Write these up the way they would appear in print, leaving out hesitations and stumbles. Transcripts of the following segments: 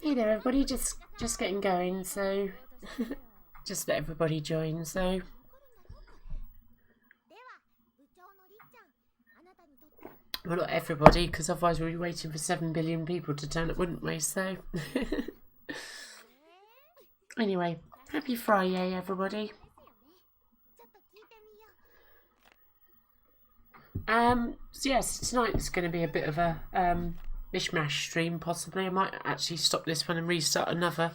Hey there everybody, just getting going, so just let everybody join, so well, not everybody, because otherwise we'll be waiting for 7 billion people to turn up, wouldn't we? So anyway, happy Friday everybody. So yes, tonight's going to be a bit of a mishmash stream possibly. I might actually stop this one and restart another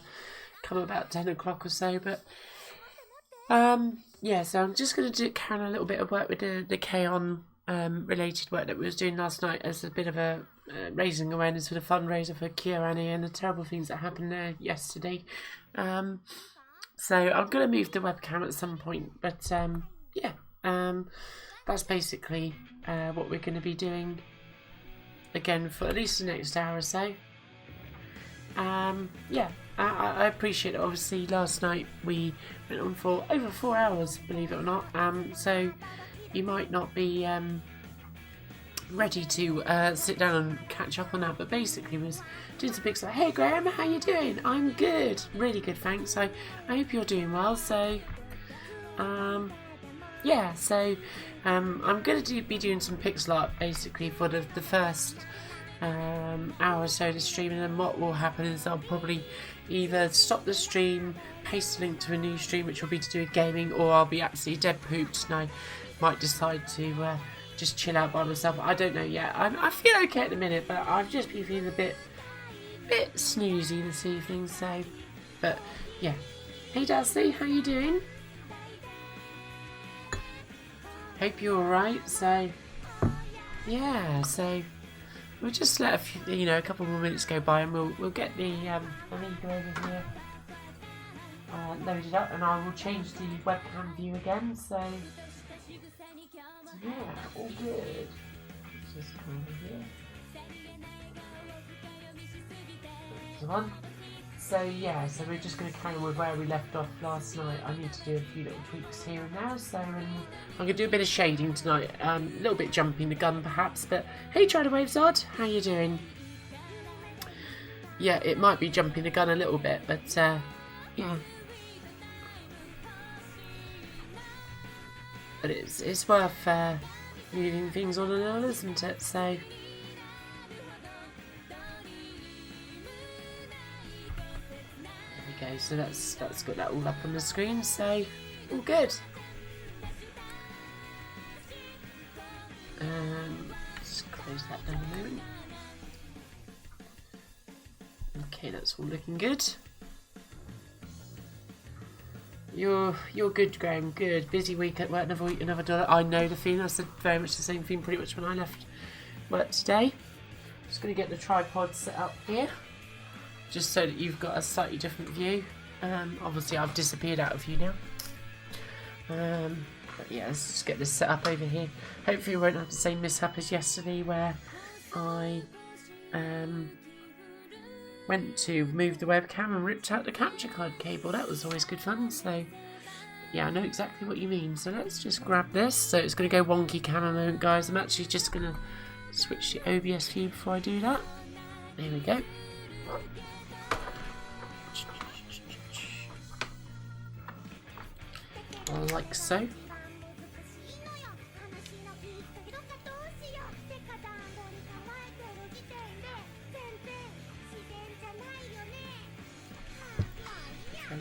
come about 10 o'clock or so, but yeah, so I'm just going to carry on a little bit of work with the KyoAni related work that we was doing last night as a bit of a raising awareness for the fundraiser for KyoAni and the terrible things that happened there yesterday. So I'm going to move the webcam at some point, but yeah, that's basically what we're going to be doing again for at least the next hour or so. Yeah, I appreciate it. Obviously last night we went on for over 4 hours, believe it or not, so you might not be ready to sit down and catch up on that, but basically was doing some big stuff. Hey Graham, how you doing? I'm good, really good, thanks. I hope you're doing well. So yeah, so I'm going to be doing some pixel art basically for the first hour or so of the stream, and then what will happen is I'll probably either stop the stream, paste a link to a new stream which will be to do with gaming, or I'll be absolutely dead pooped and I might decide to just chill out by myself. I don't know yet. I feel okay at the minute, but I've just been feeling a bit snoozy this evening, so but yeah. Hey Darcy, how you doing? Hope you're alright. So yeah, so we'll just let a couple more minutes go by, and we'll get the Amiga over here loaded up, and I will change the webcam view again. So yeah, all good. Just come over here. There's one. So yeah, so we're just going to carry on with where we left off last night. I need to do a few little tweaks here and now, so I'm going to do a bit of shading tonight, a little bit jumping the gun perhaps, but hey Waves how you doing? Yeah, it might be jumping the gun a little bit, but yeah. But it's worth moving things on a little, isn't it? So okay, so that's got that all up on the screen, so all good. Just close that down a moment. Okay, that's all looking good. You're good, Graham. Good. Busy week at work. Another week, another dollar. I know the feeling. I said very much the same thing pretty much when I left work today. Just going to get the tripod set up here, just so that you've got a slightly different view. Obviously I've disappeared out of view now. But yeah, let's just get this set up over here. Hopefully we won't have the same mishap as yesterday where I went to move the webcam and ripped out the capture card cable. That was always good fun. So yeah, I know exactly what you mean. So let's just grab this. So it's going to go wonky camera moment, guys. I'm actually just going to switch the OBS view before I do that. There we go. Like so.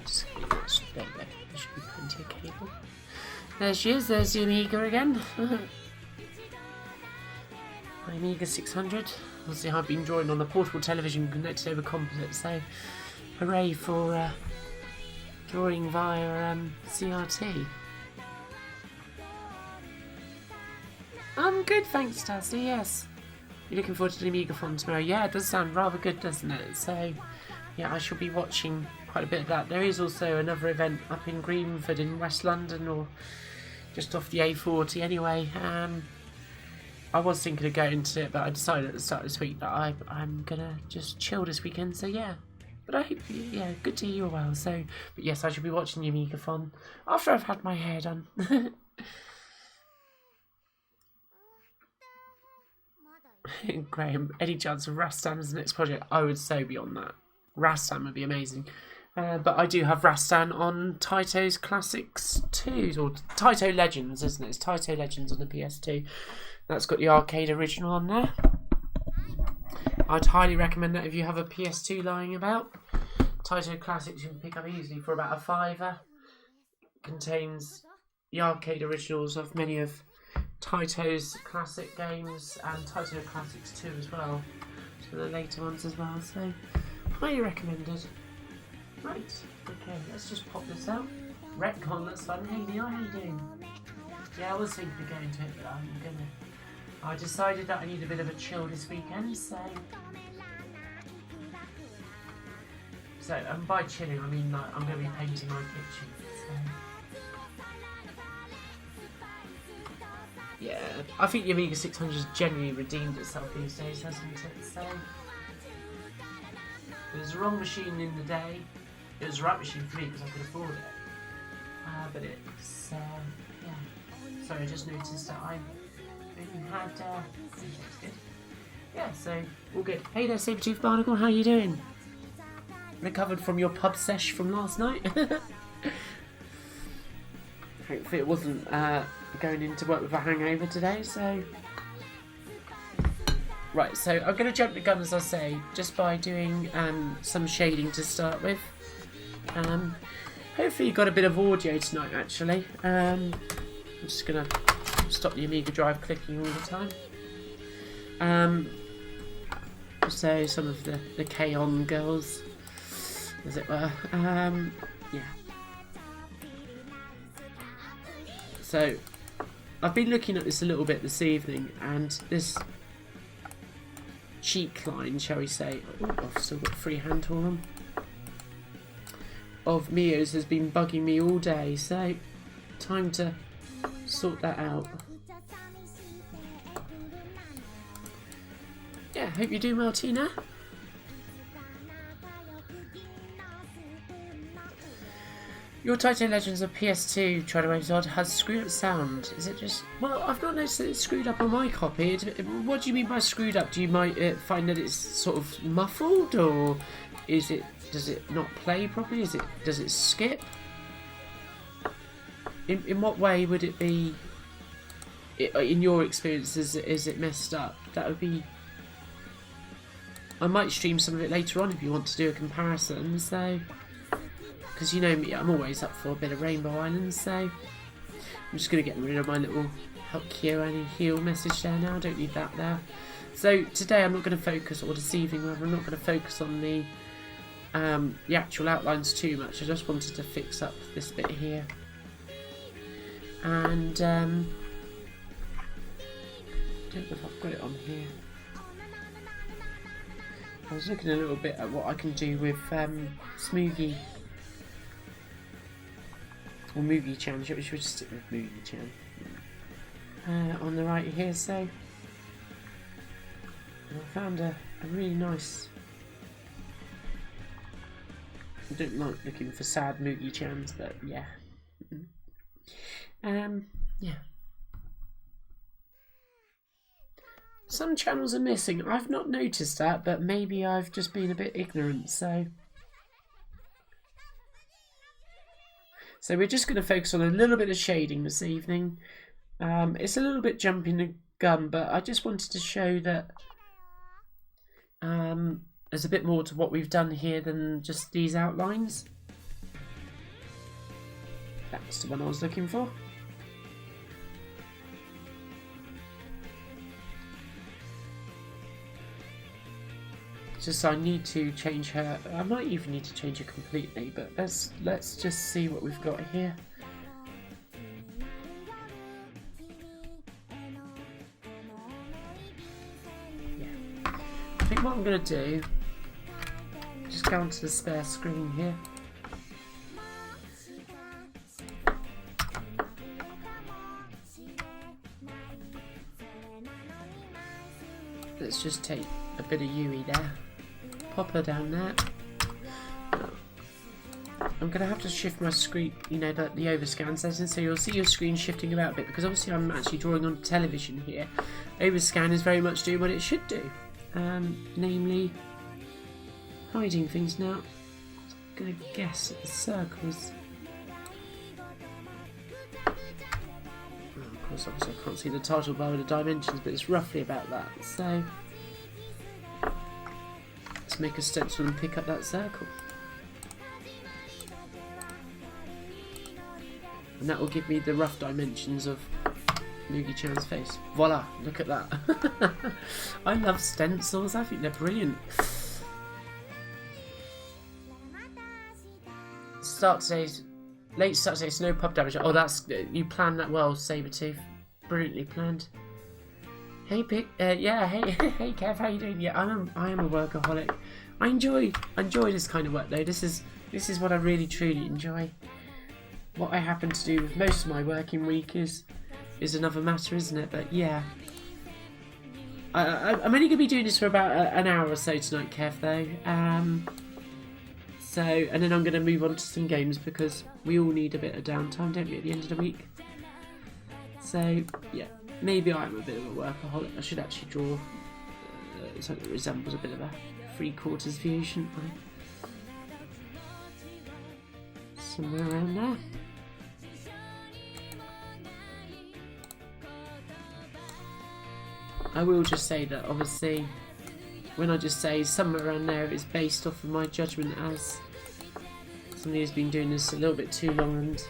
Just there we go. There should be plenty of cable. There she is. There's the Amiga again. My Amiga 600. Obviously, I've been drawing on a portable television connected over composite. So, hooray for drawing via CRT. I'm good, thanks, Darcy. Yes. You're looking forward to the Amiga Fun tomorrow? Yeah, it does sound rather good, doesn't it? So, yeah, I shall be watching quite a bit of that. There is also another event up in Greenford in West London, or just off the A40 anyway. I was thinking of going to it, but I decided at the start of this week that I'm gonna just chill this weekend, so yeah. But I hope, yeah, good to hear you're well. So, but yes, I should be watching the Amiga Fun after I've had my hair done. Graham, any chance of Rastan as the next project? I would so be on that. Rastan would be amazing. But I do have Rastan on Taito's Classics 2, or Taito Legends, isn't it? It's Taito Legends on the PS2. That's got the arcade original on there. I'd highly recommend that if you have a PS2 lying about. Taito Classics you can pick up easily for about a £5. Contains the arcade originals of many of Taito's classic games and Taito Classics 2 as well. So the later ones as well. So highly recommended. Right, okay, let's just pop this out. Retcon, that's fun. Hey Neil, how you doing? Yeah, I was thinking of going to it, but I decided that I need a bit of a chill this weekend, so and by chilling I mean like I'm going to be painting my kitchen, so yeah, I think the Amiga 600 has generally redeemed itself these days, hasn't it? So it was the wrong machine in the day. It was the right machine for me because I could afford it. But it's yeah. Sorry, I just noticed that I had good. Yeah, so all good. Hey there, Sabertooth Barnacle, how you doing? Recovered from your pub sesh from last night? Hopefully it wasn't going into work with a hangover today, so right, so I'm going to jump the gun as I say, just by doing some shading to start with. Hopefully you got a bit of audio tonight actually. I'm just going to stop the Amiga drive clicking all the time. So some of the KyoAni girls, as it were. Yeah. So I've been looking at this a little bit this evening, and this cheek line, shall we say, I've still got free hand tool on, of Mio's has been bugging me all day, so time to sort that out. Yeah, hope you're doing well, Tina. Your Taito Legends of PS2 Triwaves Odd has screwed up sound. Is it just... Well, I've not noticed that it's screwed up on my copy. What do you mean by screwed up? Do you might find that it's sort of muffled, or is it... Does it not play properly? Does it skip? In what way would it be... In your experience, is it messed up? That would be... I might stream some of it later on if you want to do a comparison, so... Because you know me, I'm always up for a bit of Rainbow Islands, so... I'm just going to get rid of my little Kyo-Ani Heal message there now, I don't need that there. So today I'm not going to focus, or this evening rather, I'm not going to focus on the actual outlines too much. I just wanted to fix up this bit here. And... don't know if I've got it on here. I was looking a little bit at what I can do with Smoothie. Or Moogie Chan, should we just stick with Moogie Chan? On the right here, so I found a really nice... I don't like looking for sad Moogie Chans, but yeah. Yeah. Some channels are missing. I've not noticed that, but maybe I've just been a bit ignorant, so... So we're just going to focus on a little bit of shading this evening. It's a little bit jumping the gun, but I just wanted to show that there's a bit more to what we've done here than just these outlines. That's the one I was looking for. Just I need to change her. I might even need to change her completely, but let's just see what we've got here. Yeah. I think what I'm going to do, just go onto the spare screen here. Let's just take a bit of Yui there. Pop her down there. I'm going to have to shift my screen, you know, the overscan settings, so you'll see your screen shifting about a bit, because obviously I'm actually drawing on television here. Overscan is very much doing what it should do, namely hiding things. Now, I'm going to guess that the circles. Of course, obviously I can't see the title bar with the dimensions, but it's roughly about that. So let's make a stencil and pick up that circle. And that will give me the rough dimensions of Mugi-chan's face. Voila, look at that. I love stencils, I think they're brilliant. Late start today, so no pub damage. Oh, you planned that well, Sabretooth. Brilliantly planned. Hey, yeah, hey, Kev, how you doing? Yeah, I am a workaholic. I enjoy this kind of work though. This is what I really truly enjoy. What I happen to do with most of my working week is another matter, isn't it? But yeah, I'm only going to be doing this for about an hour or so tonight, Kev, though. So, and then I'm going to move on to some games, because we all need a bit of downtime, don't we, at the end of the week? So, yeah, maybe I'm a bit of a workaholic. I should actually draw something that resembles a bit of a 3/4 view, shouldn't I? Somewhere around there. I will just say that obviously when I just say somewhere around there, it's based off of my judgment as somebody who's been doing this a little bit too long and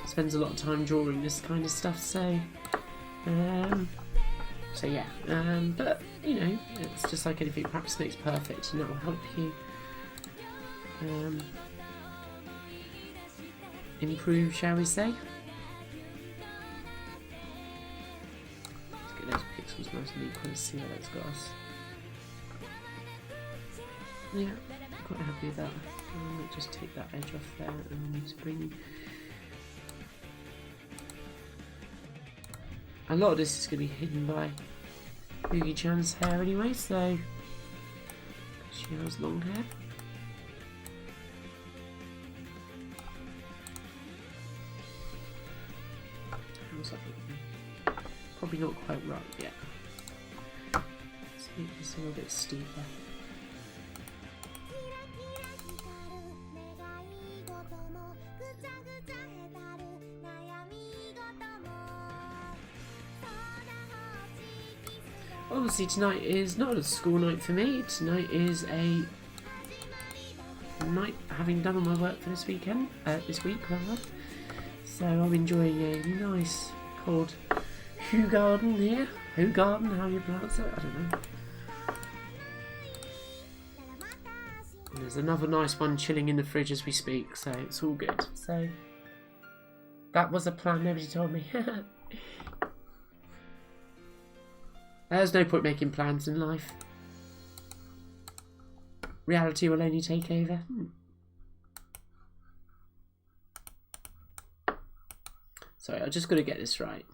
spends a lot of time drawing this kind of stuff. So yeah, but you know, it's just like anything, practice makes perfect, and that will help you improve, shall we say. Let's get those pixels nice and equal and see where that's got us. Yeah, quite happy with that. I might just take that edge off there, and we need to bring. A lot of this is going to be hidden by Mugi-chan's hair anyway, so she has long hair. How's that looking? Probably not quite right yet. Let's make this a little bit steeper. Obviously tonight is not a school night for me. Tonight is a night having done all my work for this weekend, this week rather. So I'm enjoying a nice cold Garden here. Garden, how you pronounce it? I don't know. And there's another nice one chilling in the fridge as we speak, so it's all good. So that was a plan, nobody told me. There's no point making plans in life. Reality will only take over. Sorry, I just got to get this right.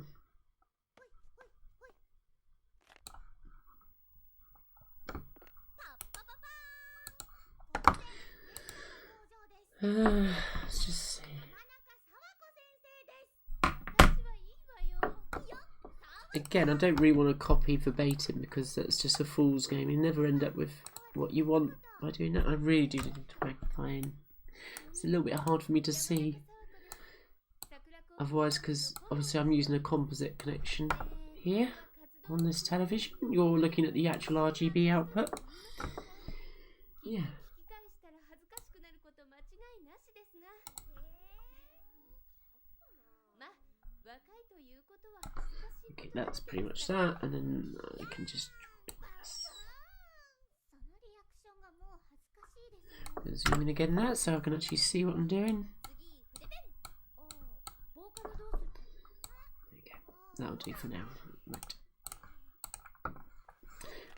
Let's just see. Again, I don't really want to copy verbatim because that's just a fool's game. You never end up with what you want by doing that. I really do need to magnify in. It's a little bit hard for me to see. Otherwise, because obviously I'm using a composite connection here on this television. You're looking at the actual RGB output. Yeah. Okay, that's pretty much that, and then I can just zoom in again there so I can actually see what I'm doing. There we go. That'll do for now. Right.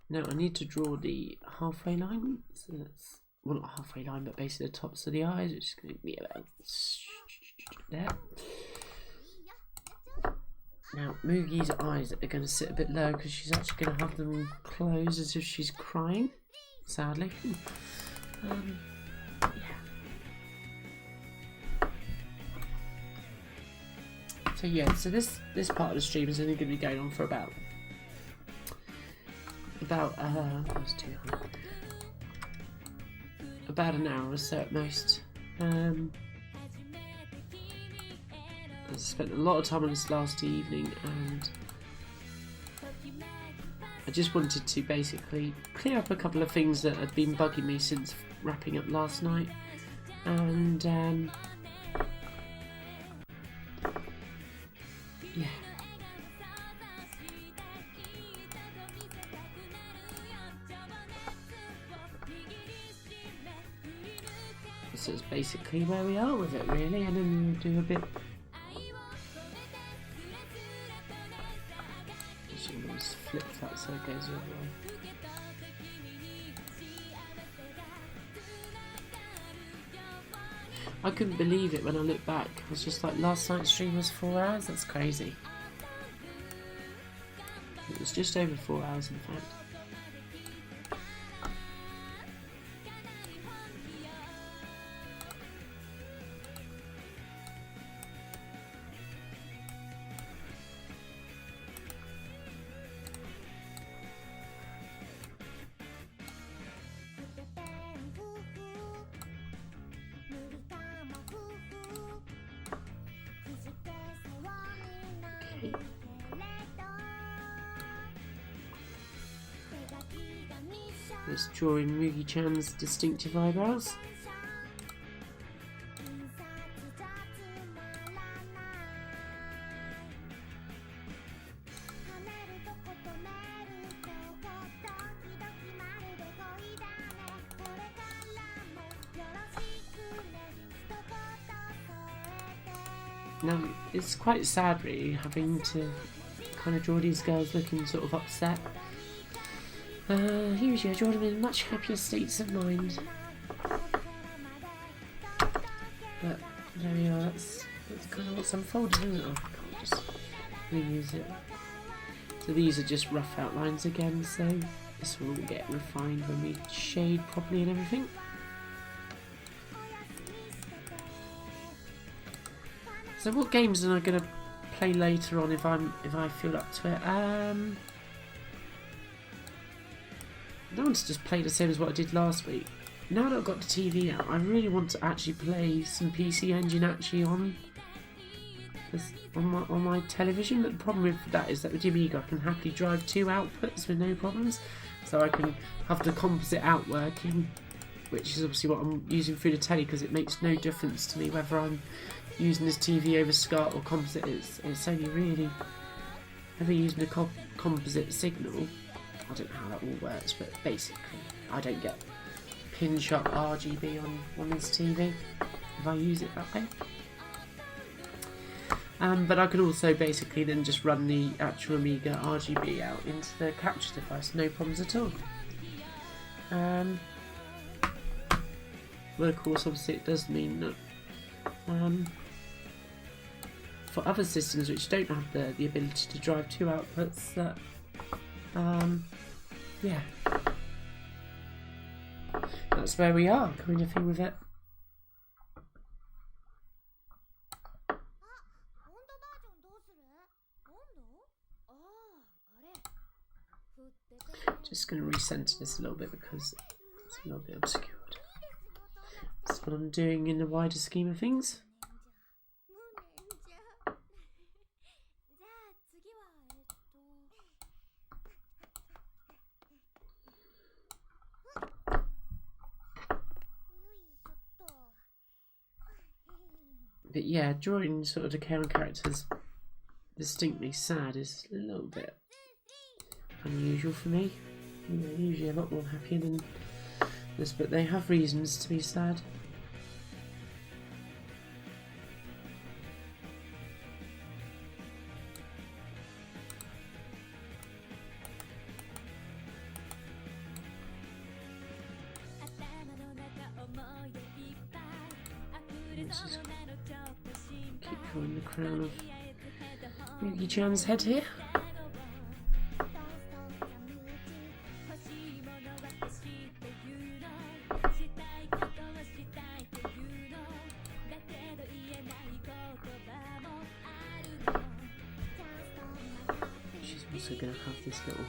Now I need to draw the halfway line. So that's, well, not halfway line, but basically the tops of the eyes, which is going to be about there. Now, Mugi's eyes are going to sit a bit low because she's actually going to have them closed as if she's crying, sadly. Yeah. So yeah, so this part of the stream is only going to be going on for about an hour or so at most. I spent a lot of time on this last evening, and I just wanted to basically clear up a couple of things that had been bugging me since wrapping up last night, and yeah. This is basically where we are with it, really, and then we'll do a bit. Just flip that so it goes the other way. I couldn't believe it when I looked back. I was just like, last night's stream was 4 hours? That's crazy. It was just over 4 hours, in fact. Just drawing Mugi-chan's distinctive eyebrows. Now, it's quite sad really having to kind of draw these girls looking sort of upset. Usually I draw them in much happier states of mind. But there we are, that's kind of what's unfolded, isn't it? Oh, I can't just reuse it. So these are just rough outlines again, so this will all get refined when we shade properly and everything. So what games am I going to play later on if I feel up to it? I don't want to just play the same as what I did last week. Now that I've got the TV out, I really want to actually play some PC Engine actually on my television. But the problem with that is that with the Amiga I can happily drive 2 outputs with no problems. So I can have the composite out working, which is obviously what I'm using through the telly, because it makes no difference to me whether I'm using this TV over SCART or composite. It's only really if I'm using a composite signal. I don't know how that all works, but basically I don't get pin shot RGB on this TV if I use it that way. But I can also basically then just run the actual Amiga RGB out into the capture device, no problems at all. But of course obviously it does mean that for other systems which don't have the ability to drive 2 outputs, that yeah, that's where we are kind of thing with it. Just going to recenter this a little bit because it's a little bit obscured. That's what I'm doing in the wider scheme of things. But yeah, drawing sort of the Kyo-Ani characters distinctly sad is a little bit unusual for me. You know, usually a lot more happier than this, but they have reasons to be sad. Keep drawing the crown of Mugi-chan's head here. also going to have this little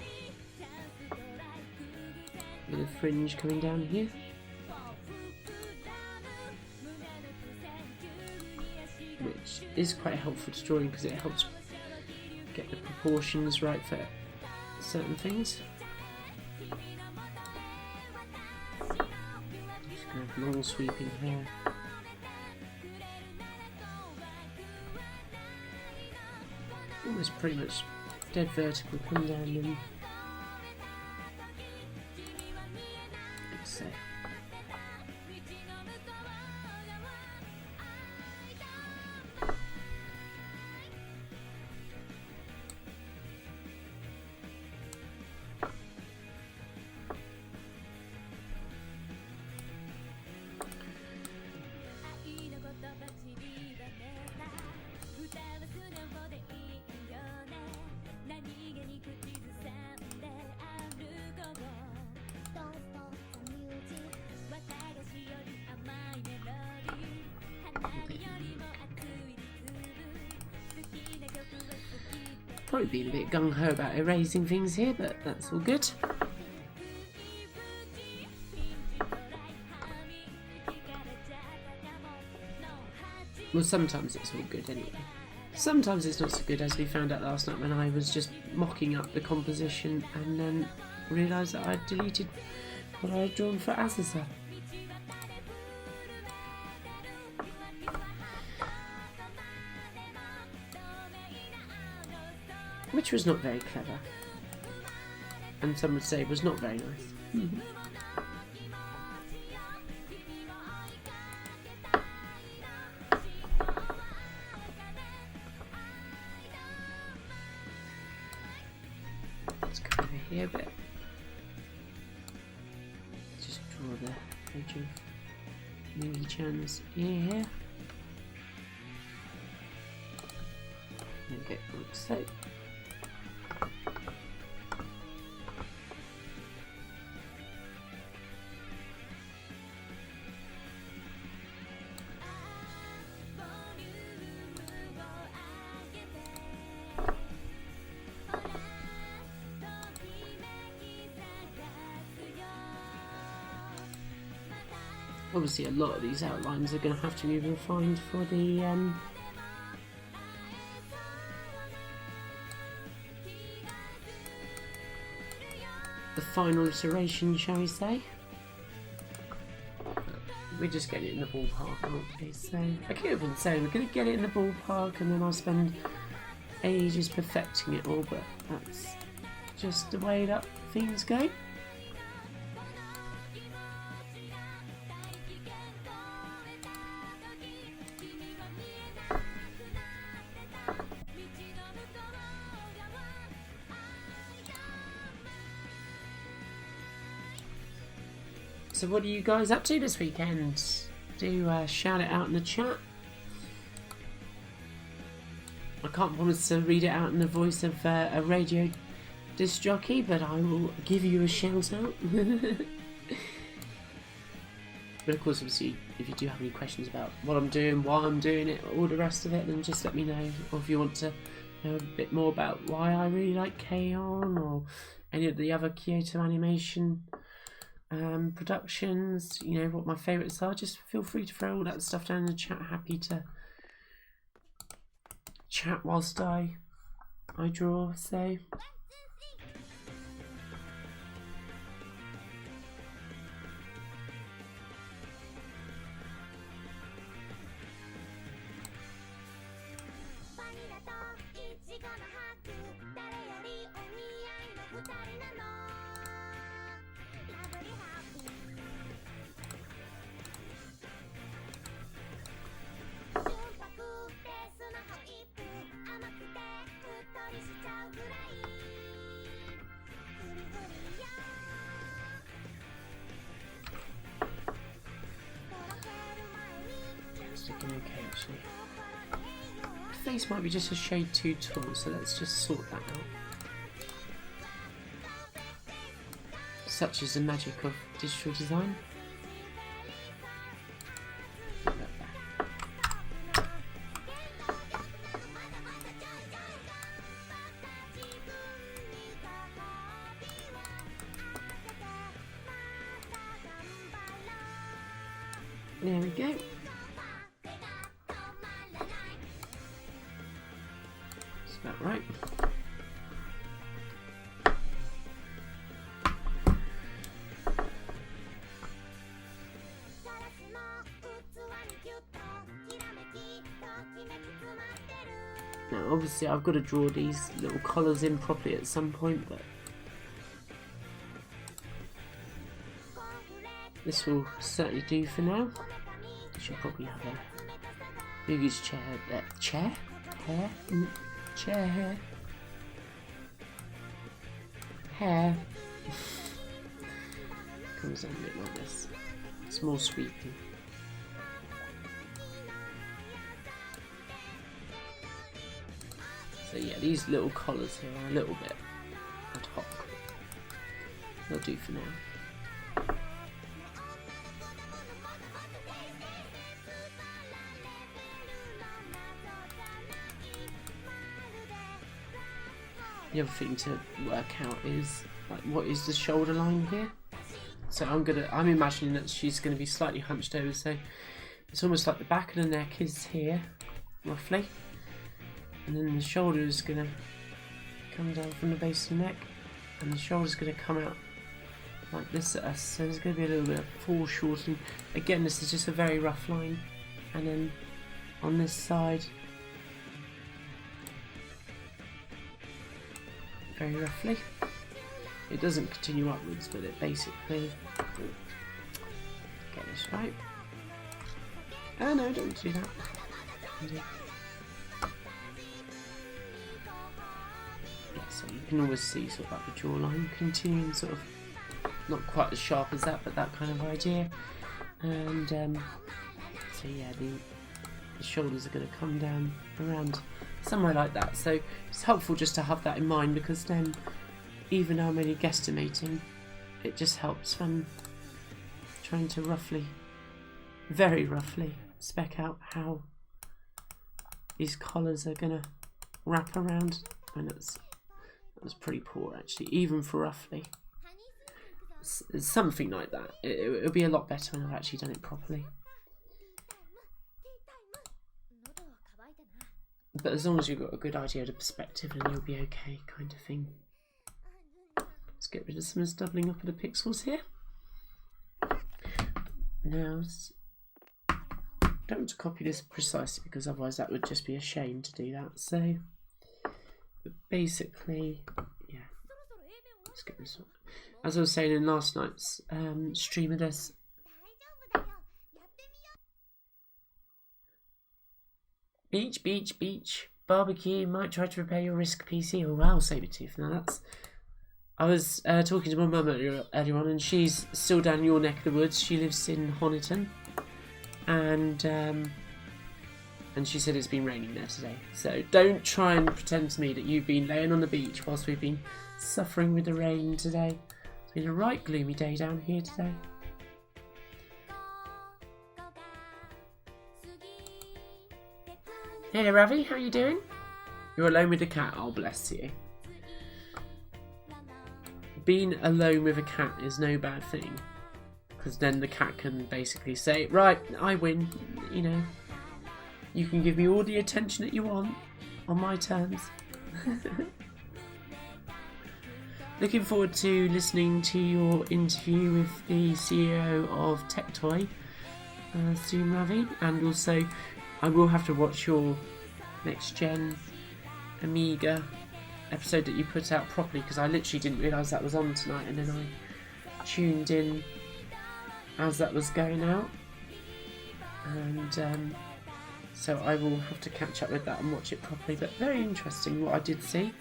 bit of fringe coming down here. Which is quite helpful to drawing because it helps get the proportions right for certain things. Just going to have long sweeping hair. Almost pretty much dead vertical, come down and like so. Probably being a bit gung-ho about erasing things here, but that's all good. Well, sometimes it's all good anyway. Sometimes it's not so good, as we found out last night when I was just mocking up the composition and then realised that I'd deleted what I had drawn for Azazel. Which was not very clever, and some would say was not very nice. Let's come over here a bit. Just draw the edge of Mimi-chan's ear. Okay, like so. Obviously, a lot of these outlines are going to have to be refined for the final iteration, shall we say. We're just getting it in the ballpark, aren't we? So I could have been saying we're going to get it in the ballpark and then I'll spend ages perfecting it all, but that's just the way that things go. So what are you guys up to this weekend? Do shout it out in the chat. I can't promise to read it out in the voice of a radio disc jockey, but I will give you a shout out. But of course, obviously, if you do have any questions about what I'm doing, why I'm doing it, all the rest of it, then just let me know. Or if you want to know a bit more about why I really like KyoAni or any of the other Kyoto Animation productions, you know, what my favourites are, just feel free to throw all that stuff down in the chat. Happy to chat whilst I draw, so... Okay, actually. The face might be just a shade too tall, so let's just sort that out. Such is the magic of digital design. There we go. That's about right. Now obviously I've got to draw these little collars in properly at some point, but this will certainly do for now. I should probably have a movie's chair. Chair? Hair? Chair. Hair. Comes down a bit like this. It's more sweeping. So yeah, these little collars here are a little bit ad hoc. They'll do for now. The other thing to work out is like what is the shoulder line here. So I'm imagining that she's gonna be slightly hunched over, so it's almost like the back of the neck is here, roughly. And then the shoulder is gonna come down from the base of the neck, and the shoulder's gonna come out like this at us. So there's gonna be a little bit of foreshortening. Again, this is just a very rough line. And then on this side, very roughly. It doesn't continue upwards, but it basically, get this right. Oh no, don't do that. Yeah, so you can always see sort of like the jawline continuing, sort of not quite as sharp as that, but that kind of idea. And so yeah, the shoulders are going to come down around somewhere like that. So it's helpful just to have that in mind, because then even though I'm only guesstimating, it just helps when trying to roughly, very roughly, spec out how these collars are going to wrap around. And that was pretty poor actually, even for roughly. It's something like that. It'll be a lot better when I've actually done it properly. But as long as you've got a good idea of the perspective, then you'll be okay, kind of thing. Let's get rid of some of this doubling up of the pixels here. Now, don't want to copy this precisely, because otherwise that would just be a shame to do that. So, but basically, yeah. Let's get this one. As I was saying in last night's stream of this, beach, beach, beach, barbecue, might try to repair your Risk PC. Oh wow, Sabretooth. Now that's... I was talking to my mum earlier on, and she's still down your neck of the woods. She lives in Honiton, and she said it's been raining there today. So don't try and pretend to me that you've been laying on the beach whilst we've been suffering with the rain today. It's been a right gloomy day down here today. Hey Ravi, how you doing? You're alone with the cat. Oh, bless you. Being alone with a cat is no bad thing, because then the cat can basically say, right, I win, you know, you can give me all the attention that you want on my terms. Looking forward to listening to your interview with the CEO of TechToy soon, Ravi, and also I will have to watch your next gen Amiga episode that you put out properly, because I literally didn't realise that was on tonight, and then I tuned in as that was going out, and so I will have to catch up with that and watch it properly. But very interesting what I did see.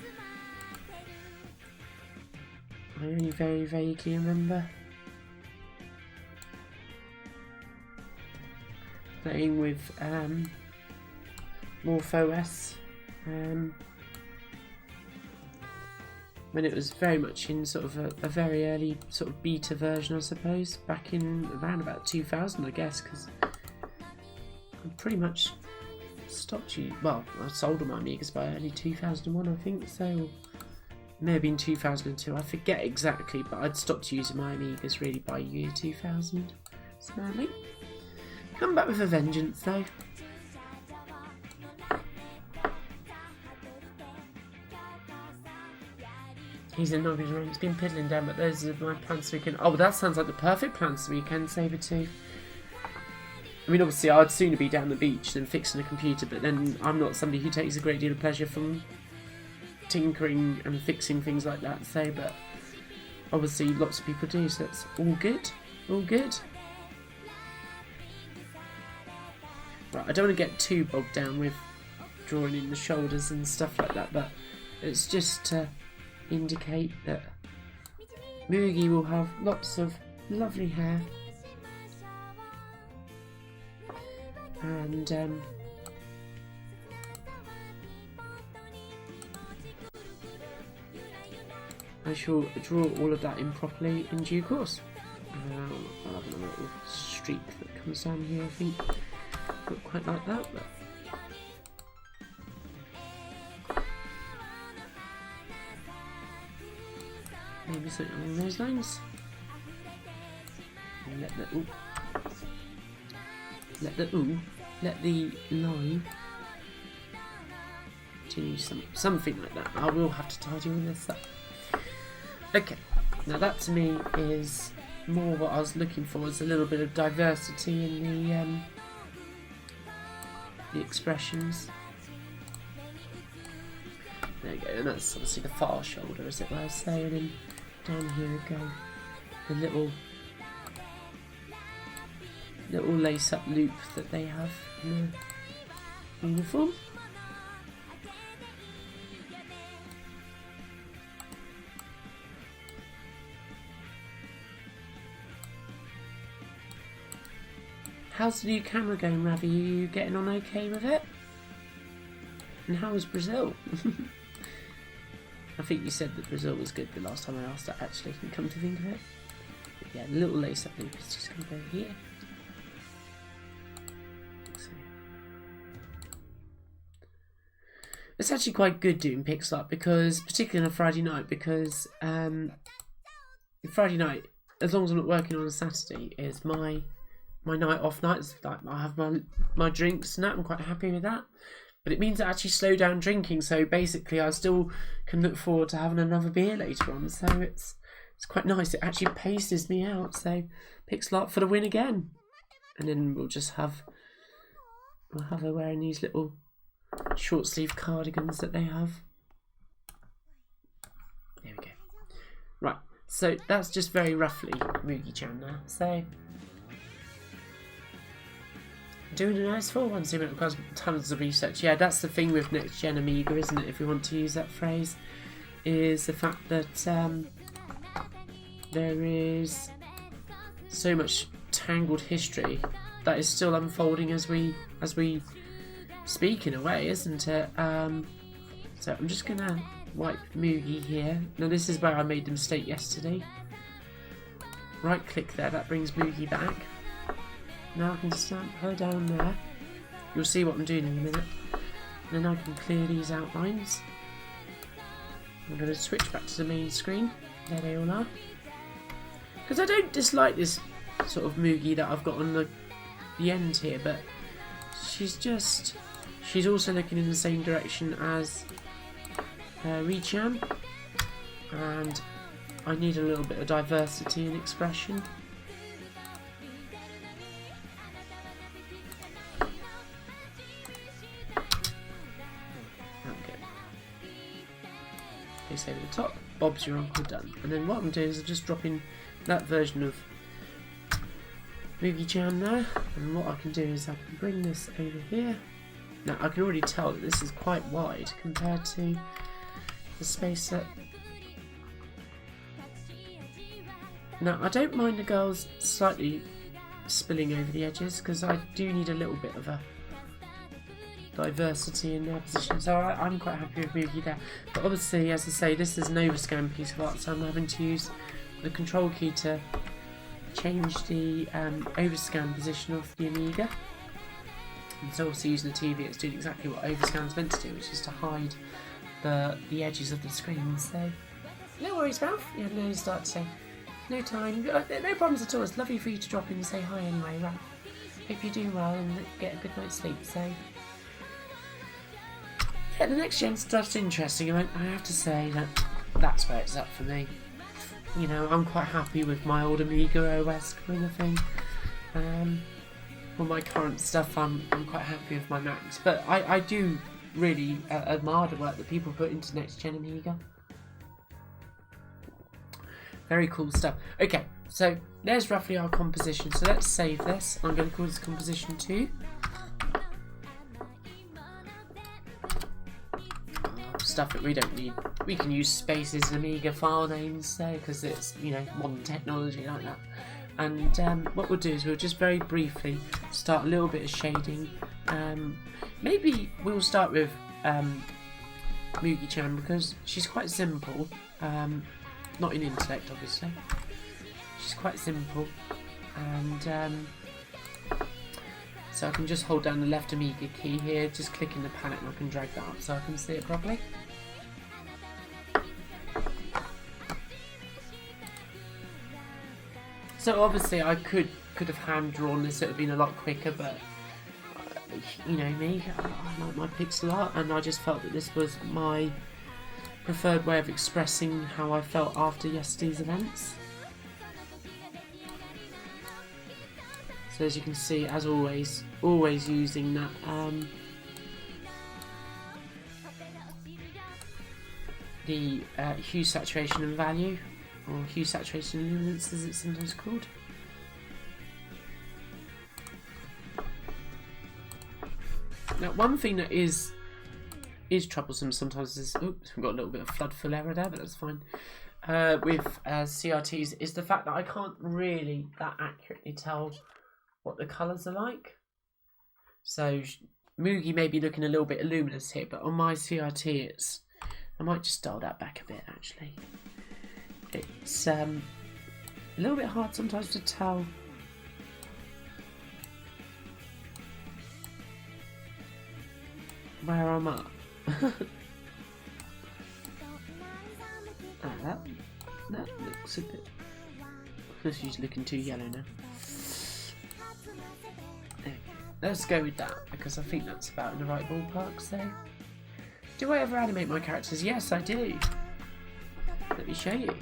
I only very vaguely remember playing with MorphOS when it was very much in sort of a very early sort of beta version, I suppose, back in around about 2000, I guess, because I pretty much stopped well, I sold all my Amigas by early 2001, I think, so it may have been 2002, I forget exactly, but I'd stopped using my Amigas really by year 2000, certainly. Come back with a vengeance, though. He's in Nobby's room. He's been piddling down, but those are my plans this weekend. Oh, that sounds like the perfect plans this weekend, Sabretooth. I mean, obviously, I'd sooner be down the beach than fixing a computer, but then I'm not somebody who takes a great deal of pleasure from tinkering and fixing things like that, so, but obviously lots of people do, so that's all good. All good. Right, I don't want to get too bogged down with drawing in the shoulders and stuff like that, but it's just to indicate that Moogie will have lots of lovely hair. And I shall draw all of that in properly in due course. I'll have a little streak that comes down here, I think. Not quite like that, but maybe something along those lines. And let the line do something like that. I will have to tidy all this up. Okay, now that to me is more what I was looking for, is a little bit of diversity in the expressions. There you go, and that's obviously the far shoulder, as it were. So, and then down here we go, the little lace-up loop that they have in the uniform. How's the new camera going, Ravi? Are you getting on okay with it? And how was Brazil? I think you said that Brazil was good the last time I asked that, actually, come to think of it. But yeah, the little lace-up loop is just going to go here. It's actually quite good doing pixel art, because, particularly on a Friday night, because Friday night, as long as I'm not working on a Saturday, is my night off nights. Like, I have my drinks and that. I'm quite happy with that. But it means I actually slow down drinking, so basically I still can look forward to having another beer later on. So it's quite nice. It actually paces me out. So pixel art for the win again. And then we'll have her wearing these little short sleeve cardigans that they have. There we go. Right, so that's just very roughly Moogie-chan now. So doing a nice full one, so it requires tons of research. Yeah, that's the thing with next gen Amiga, isn't it? If we want to use that phrase, is the fact that there is so much tangled history that is still unfolding as we speak, in a way, isn't it? So I'm just gonna wipe Moogie here. Now this is where I made the mistake yesterday. Right click there, that brings Moogie back. Now I can stamp her down there. You'll see what I'm doing in a minute. And then I can clear these outlines. I'm going to switch back to the main screen. There they all are. Because I don't dislike this sort of Moogie that I've got on the end here, but she's also looking in the same direction as Ri-chan, and I need a little bit of diversity in expression. Over the top, Bob's your uncle done. And then what I'm doing is I'm just dropping that version of Moogie-chan there, and what I can do is I can bring this over here. Now I can already tell that this is quite wide compared to the space that... Now I don't mind the girls slightly spilling over the edges, because I do need a little bit of a diversity in their position, so I'm quite happy with Moogie there. But obviously, as I say, this is an overscan piece of art, so I'm having to use the control key to change the overscan position of the Amiga. And so obviously using the TV, it's doing exactly what overscan's meant to do, which is to hide the edges of the screen. So no worries, Ralph. You had no time. No problems at all. It's lovely for you to drop in and say hi anyway, Ralph. hope you do well and get a good night's sleep. So yeah, the next gen stuff's interesting. I have to say that's where it's up for me. You know, I'm quite happy with my old Amiga OS kind of thing. For my current stuff, I'm quite happy with my Macs, but I do really admire the work that people put into next gen Amiga. Very cool stuff. Okay, so there's roughly our composition. So let's save this. I'm going to call this composition 2. Stuff that we don't need. We can use spaces and Amiga file names there because it's, you know, modern technology like that. And what we'll do is we'll just very briefly start a little bit of shading. Maybe we'll start with Mugi-chan because she's quite simple. Not in intellect, obviously. She's quite simple, and so I can just hold down the left Amiga key here, just click in the palette, and I can drag that up so I can see it properly. So obviously I could have hand drawn this, it would have been a lot quicker, but you know me, I like my pixel art, and I just felt that this was my preferred way of expressing how I felt after yesterday's events. So as you can see, as always using that the hue, saturation and value, or hue, saturation and luminance as it's sometimes called. Now one thing that is troublesome sometimes is, oops, we've got a little bit of flood fill error there, but that's fine. With CRTs is the fact that I can't really that accurately tell what the colours are like. So Mugi may be looking a little bit luminous here, but on my CRT it's, I might just dial that back a bit actually. It's a little bit hard sometimes to tell where I'm at. That looks a bit, she's looking too yellow now. Okay, let's go with that because I think that's about in the right ballpark. So, do I ever animate my characters? Yes, I do. Let me show you,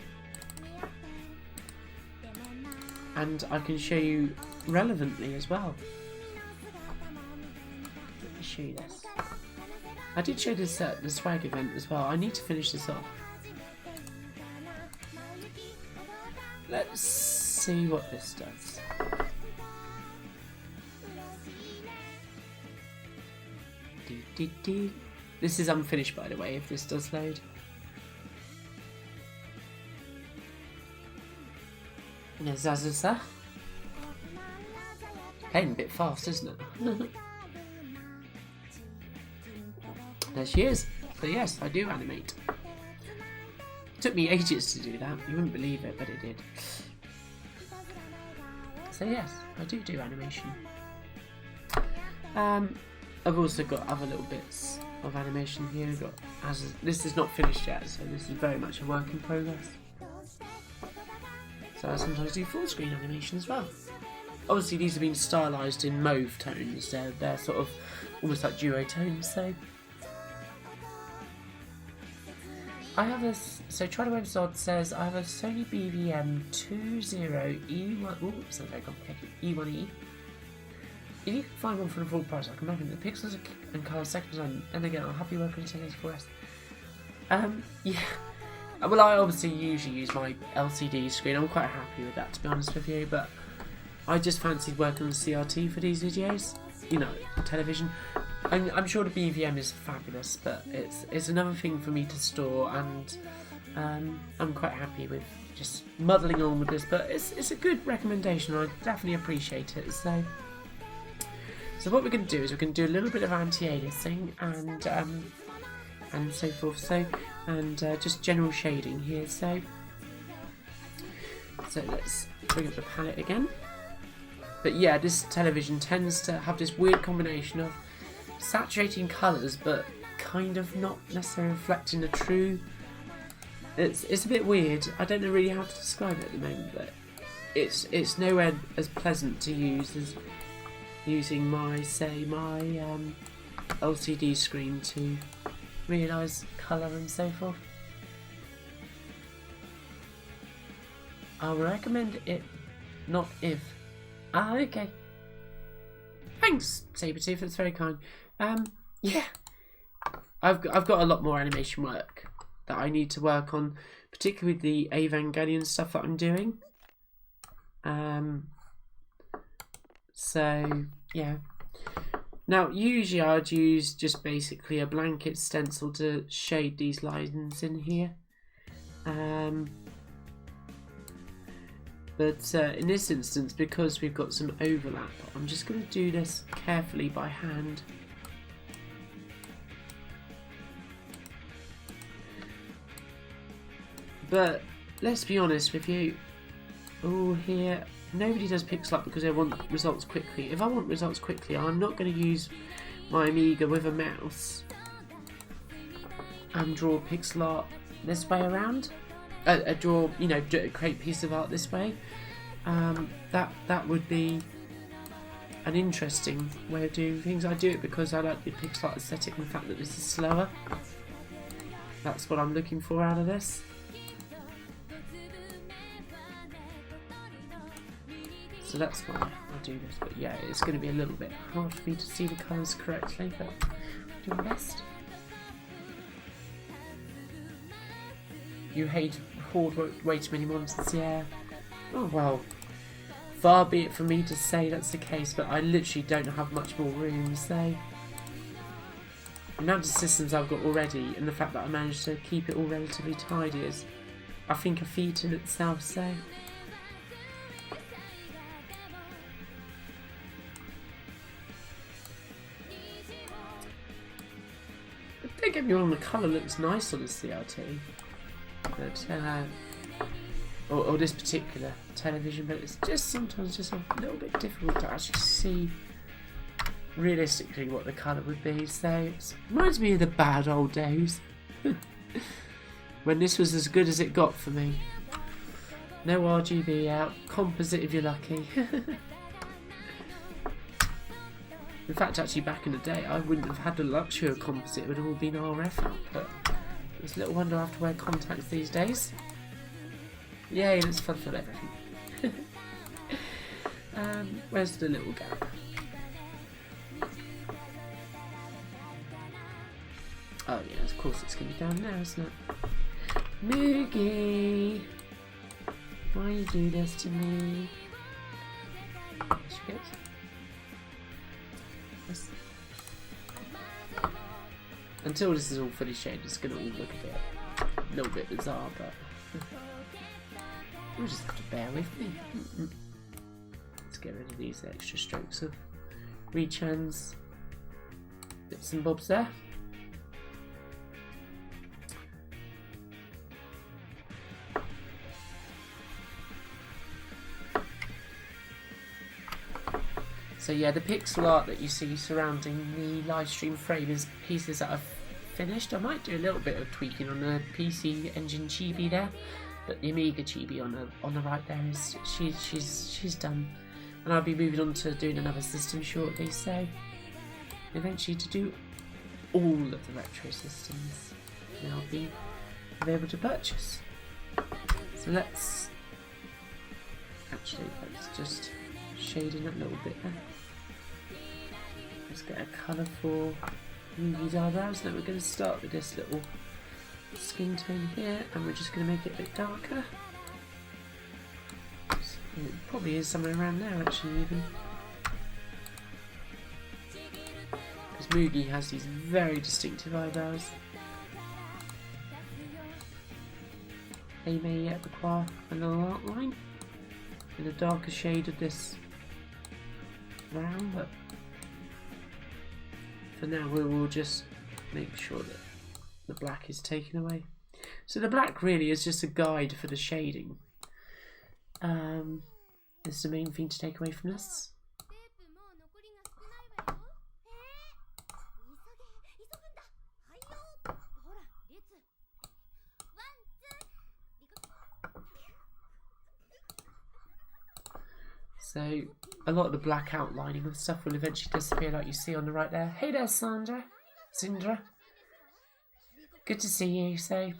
and I can show you relevantly as well. Let me show you this. I did show this at the swag event as well. I need to finish this off. Let's see what this does. This is unfinished, by the way, if this does load. There's Azusa. Playing a bit fast, isn't it? There she is. So yes, I do animate. It took me ages to do that. You wouldn't believe it, but it did. So yes, I do animation. I've also got other little bits of animation here. This is not finished yet, so this is very much a work in progress. So I sometimes do full screen animation as well. Obviously these have been stylized in mauve tones. They're sort of almost like duotones. So I have a, so TriDeWebSod says I have a Sony BVM 20E1, ooh, sounds very complicated, E1E. If you can find one for the full price, I can imagine the pixels and colours second design, and again, I'll happily work on 1084S. Yeah, well I obviously usually use my LCD screen, I'm quite happy with that to be honest with you, but I just fancied working on CRT for these videos, you know, television. I'm sure the BVM is fabulous, but it's another thing for me to store, and I'm quite happy with just muddling on with this. But it's a good recommendation. I definitely appreciate it. So what we're going to do is we're going to do a little bit of anti-aliasing and so forth. So just general shading here. So let's bring up the palette again. But yeah, this television tends to have this weird combination of saturating colours but kind of not necessarily reflecting the true. It's a bit weird. I don't know really how to describe it at the moment, but it's nowhere as pleasant to use using my LCD screen to realise colour and so forth. I'll recommend it, not if. Ah, okay. Thanks, Sabretooth, that's very kind. Yeah. I've got a lot more animation work that I need to work on, particularly with the Evangelion stuff that I'm doing. So yeah. Now usually I'd use just basically a blanket stencil to shade these lines in here. But in this instance, because we've got some overlap, I'm just going to do this carefully by hand. But let's be honest with you. Oh, here, nobody does pixel art because they want results quickly. If I want results quickly, I'm not going to use my Amiga with a mouse and draw pixel art this way around. Draw, you know, create a piece of art this way. That would be an interesting way of doing things. I do it because I like the pixel art aesthetic and the fact that this is slower. That's what I'm looking for out of this. So that's why I'll do this. But yeah, it's going to be a little bit hard for me to see the colours correctly, but I'll do my best. You hate hoard way too many monsters, yeah. Oh well, far be it from me to say that's the case, but I literally don't have much more room, so the amount of systems I've got already and the fact that I managed to keep it all relatively tidy is, I think, a feat in itself, so don't get me wrong, the colour looks nice on the CRT. But or this particular television, but it's just sometimes just a little bit difficult to actually see realistically what the colour would be. So it reminds me of the bad old days when this was as good as it got for me. No RGB out, composite if you're lucky. In fact, actually back in the day I wouldn't have had the luxury of composite, it would have all been RF output. It's little wonder I have to wear contacts these days. Yay, it's fun for everything. Where's the little gap? Oh yeah, of course it's going to be down there, isn't it? Moogie! Why you do this to me? Shit. Until this is all fully shaded, it's going to all look a little bit bizarre, but you'll just have to bear with me. Let's get rid of these extra strokes of Rechan's bits and bobs there. So yeah, the pixel art that you see surrounding the live stream frame is pieces that I've finished. I might do a little bit of tweaking on the PC Engine chibi there, but the Amiga chibi on the right there is she's done, and I'll be moving on to doing another system shortly. So eventually to do all of the retro systems now be able to purchase. So let's just shade in that little bit there. Let's get a colour for Moogie's eyebrows. Now we're going to start with this little skin tone here, and we're just going to make it a bit darker. It probably is somewhere around there actually, even. Because Moogie has these very distinctive eyebrows. They may yet require another outline in a darker shade of this brown, but for now we will just make sure that the black is taken away. So the black really is just a guide for the shading. This is the main thing to take away from this. So a lot of the black outlining of stuff will eventually disappear, like you see on the right there. Hey there, Sindra. Good to see you. So,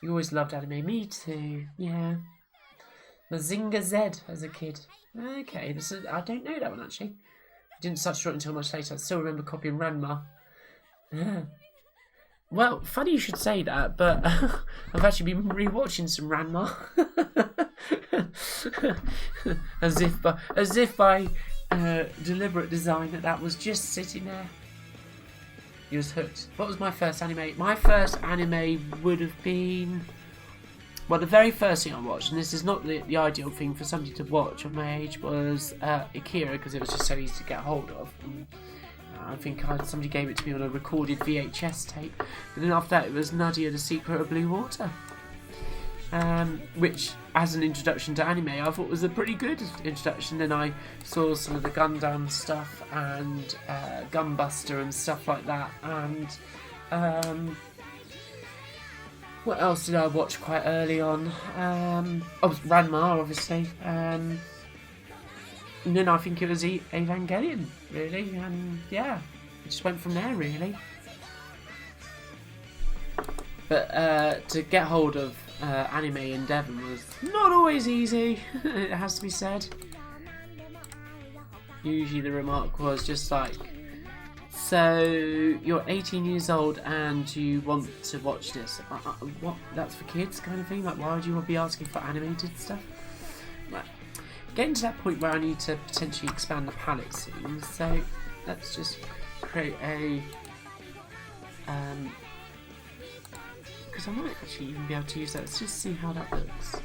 you always loved anime. Me too. Yeah. Mazinga Z as a kid. Okay, I don't know that one actually. I didn't start to draw it until much later. I still remember copying Ranma. Yeah. Well, funny you should say that, but I've actually been rewatching some Ranma. as if by deliberate design that was just sitting there. He was hooked. What was my first anime? My first anime would have been... Well, the very first thing I watched, and this is not the ideal thing for somebody to watch of my age, was Akira, because it was just so easy to get hold of. And, I think somebody gave it to me on a recorded VHS tape. And then after that, it was Nadia, The Secret of Blue Water. Which, as an introduction to anime, I thought was a pretty good introduction. Then I saw some of the Gundam stuff and Gunbuster and stuff like that. And what else did I watch quite early on? Ranma, obviously. And then I think it was Evangelion, really. And yeah, it just went from there, really. But to get hold of anime in Devon was not always easy, it has to be said. Usually the remark was just like, so you're 18 years old and you want to watch this. What? That's for kids kind of thing? Like, why would you be asking for animated stuff? Right. Getting to that point where I need to potentially expand the palette soon, so let's just create a... because I might actually even be able to use that. Let's just see how that looks.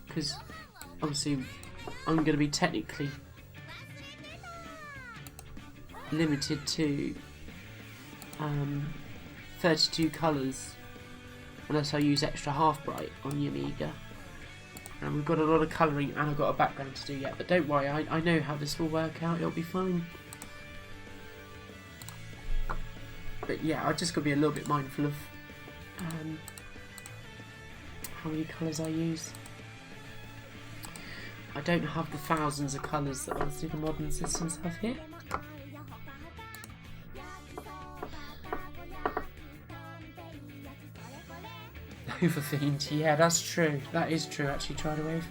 Because obviously I'm going to be technically limited to 32 colours unless I use extra half bright on the Amiga. And we've got a lot of colouring and I've got a background to do yet, but don't worry, I know how this will work out, it'll be fine. But yeah, I've just got to be a little bit mindful of how many colours I use. I don't have the thousands of colours that obviously the modern systems have here. Overthemed, yeah, that's true. That is true, actually, Try to Wave.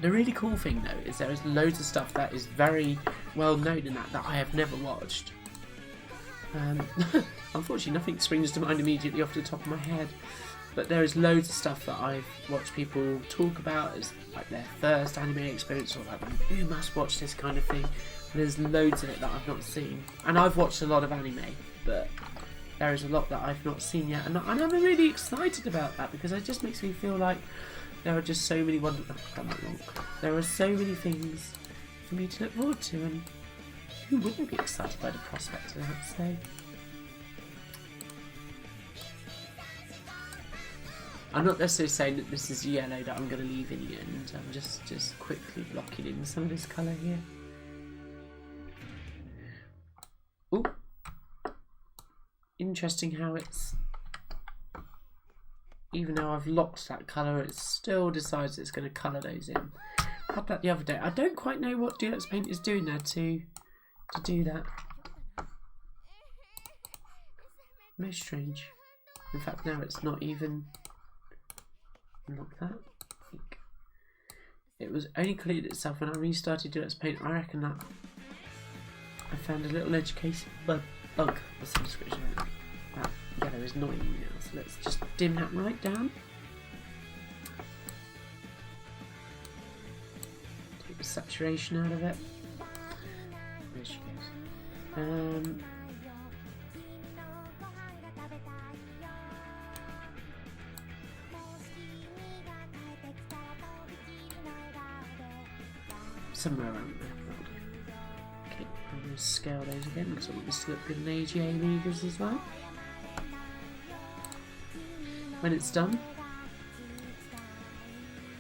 The really cool thing, though, is there is loads of stuff that is very well known in that I have never watched. Unfortunately, nothing springs to mind immediately off the top of my head. But there is loads of stuff that I've watched people talk about as like their first anime experience, or like, you must watch this kind of thing. And there's loads in it that I've not seen. And I've watched a lot of anime, but there is a lot that I've not seen yet. And I'm really excited about that because it just makes me feel like there are just so many there are so many things for me to look forward to, and who wouldn't be excited by the prospect of that, so... I'm not necessarily saying that this is yellow that I'm going to leave in the end. I'm just quickly blocking in some of this colour here. Ooh. Interesting how it's... Even though I've locked that colour, it still decides it's going to colour those in. I had that the other day. I don't quite know what Deluxe Paint is doing there to do that. Most strange. In fact, now it's not even... Unlock that. It was only cleared itself when I restarted Deluxe Paint. I reckon that I found a little education bug or some description of it. That yellow is annoying me now, so let's just dim that right down. Take the saturation out of it. There she goes. Somewhere around there. Okay, I'm going to scale those again because I want this to look good in AGA Amigas as well. When it's done,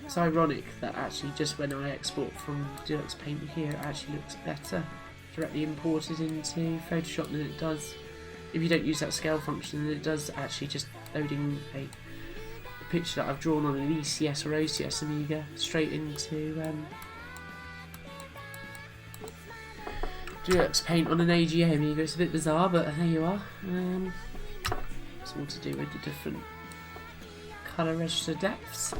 it's ironic that actually just when I export from Deluxe Paint here, it actually looks better directly imported into Photoshop than it does if you don't use that scale function, and it does actually just loading a picture that I've drawn on an ECS or OCS Amiga straight into Deluxe Paint on an AGA Amiga. It's a bit bizarre, but there you are. It's all to do with the different colour register depths.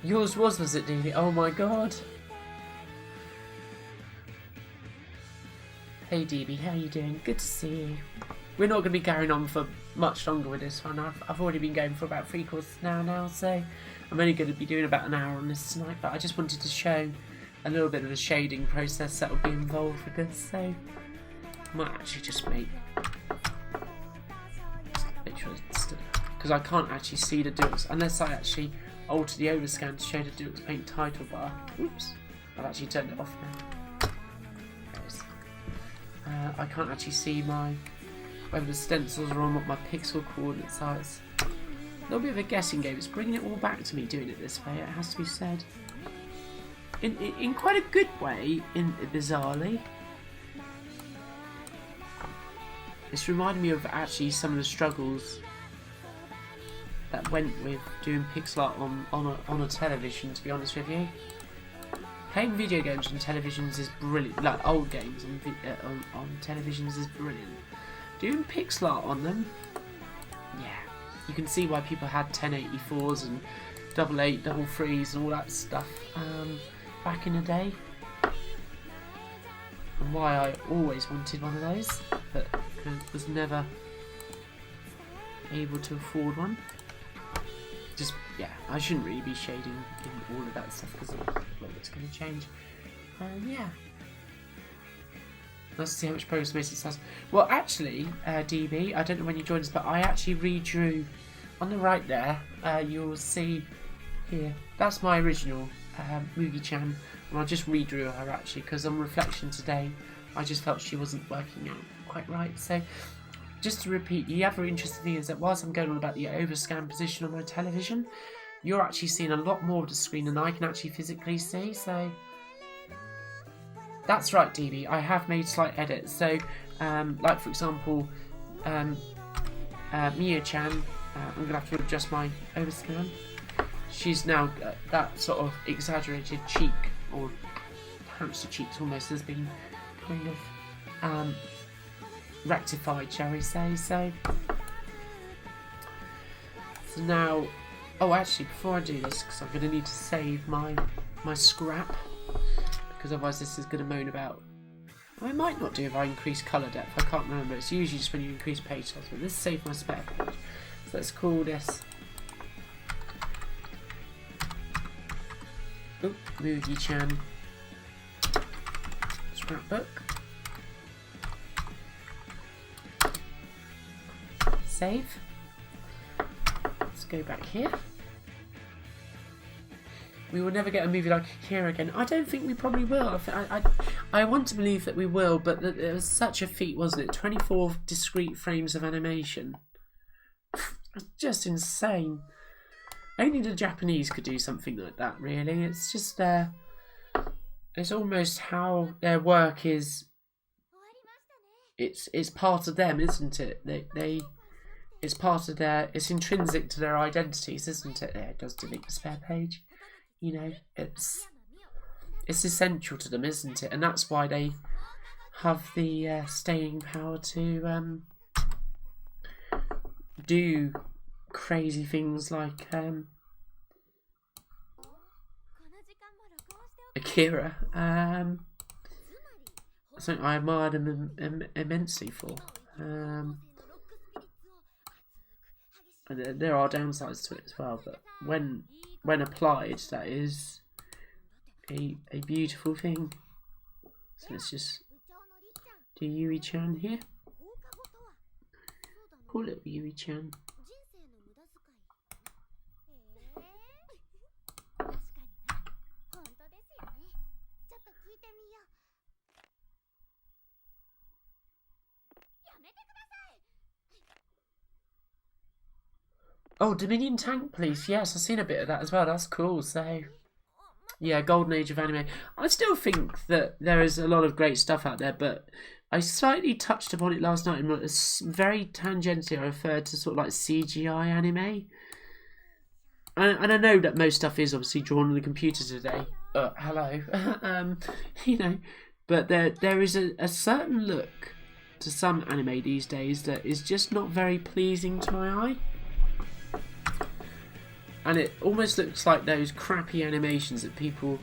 Yours was it, Deanie? Oh my god. Hey DB, how you doing? Good to see you. We're not going to be carrying on for much longer with this one. I've already been going for about 3/4 now, so I'm only going to be doing about an hour on this tonight, but I just wanted to show a little bit of the shading process that will be involved with this, so I might actually just make sure it's, because I can't actually see the Deluxe unless I actually alter the overscan to show the Deluxe Paint title bar. Oops, I've actually turned it off now. I can't actually see whether the stencils are on, what my pixel coordinates are. It's a little bit of a guessing game. It's bringing it all back to me doing it this way, it has to be said. In quite a good way, bizarrely. It's reminding me of actually some of the struggles that went with doing pixel art on a television, to be honest with you. Playing video games on televisions is brilliant, like old games on televisions is brilliant. Doing pixel art on them, yeah, you can see why people had 1084s and 88, 3s and all that stuff back in the day, and why I always wanted one of those, but was never able to afford one. Just, yeah, I shouldn't really be shading in all of that stuff because a lot of it's going to change. Yeah. Let's see how much progress makes it has. Well, actually, DB, I don't know when you joined us, but I actually redrew on the right there. You'll see here. That's my original Mugi-chan, and I just redrew her actually because on reflection today, I just felt she wasn't working out quite right. So, just to repeat, the other interesting thing is that whilst I'm going on about the overscan position on my television, you're actually seeing a lot more of the screen than I can actually physically see, so that's right, DB, I have made slight edits. So, like for example, Mia-chan, I'm going to have to adjust my overscan. She's now, that sort of exaggerated cheek, or hamster cheeks almost, has been kind of rectified, shall we say. So now, oh actually before I do this, because I'm going to need to save my scrap, because otherwise this is going to moan about, I might not do if I increase colour depth, I can't remember, it's usually just when you increase page size, but let's save my spare page. So let's call this Mugi-chan scrapbook. Save. Let's go back here. We will never get a movie like Akira again. I don't think we probably will. I want to believe that we will, but it was such a feat, wasn't it? 24 discrete frames of animation. Just insane. Only the Japanese could do something like that, really. It's just it's almost how their work is. It's part of them, isn't it? It's part of it's intrinsic to their identities, isn't it? Yeah, it does delete the spare page. You know, it's essential to them, isn't it? And that's why they have the staying power to do crazy things like Akira. Something I admire them immensely for. And there are downsides to it as well, but when applied, that is a beautiful thing. So let's just do Yui-chan here. Poor little Yui-chan. Oh, Dominion Tank Police. Yes, I've seen a bit of that as well. That's cool. So, Yeah, golden age of anime. I still think that there is a lot of great stuff out there, but I slightly touched upon it last night, and it's very tangentially I referred to sort of like CGI anime. And I know that most stuff is obviously drawn on the computer today. Hello. You know, but there is a certain look to some anime these days that is just not very pleasing to my eye. And it almost looks like those crappy animations that people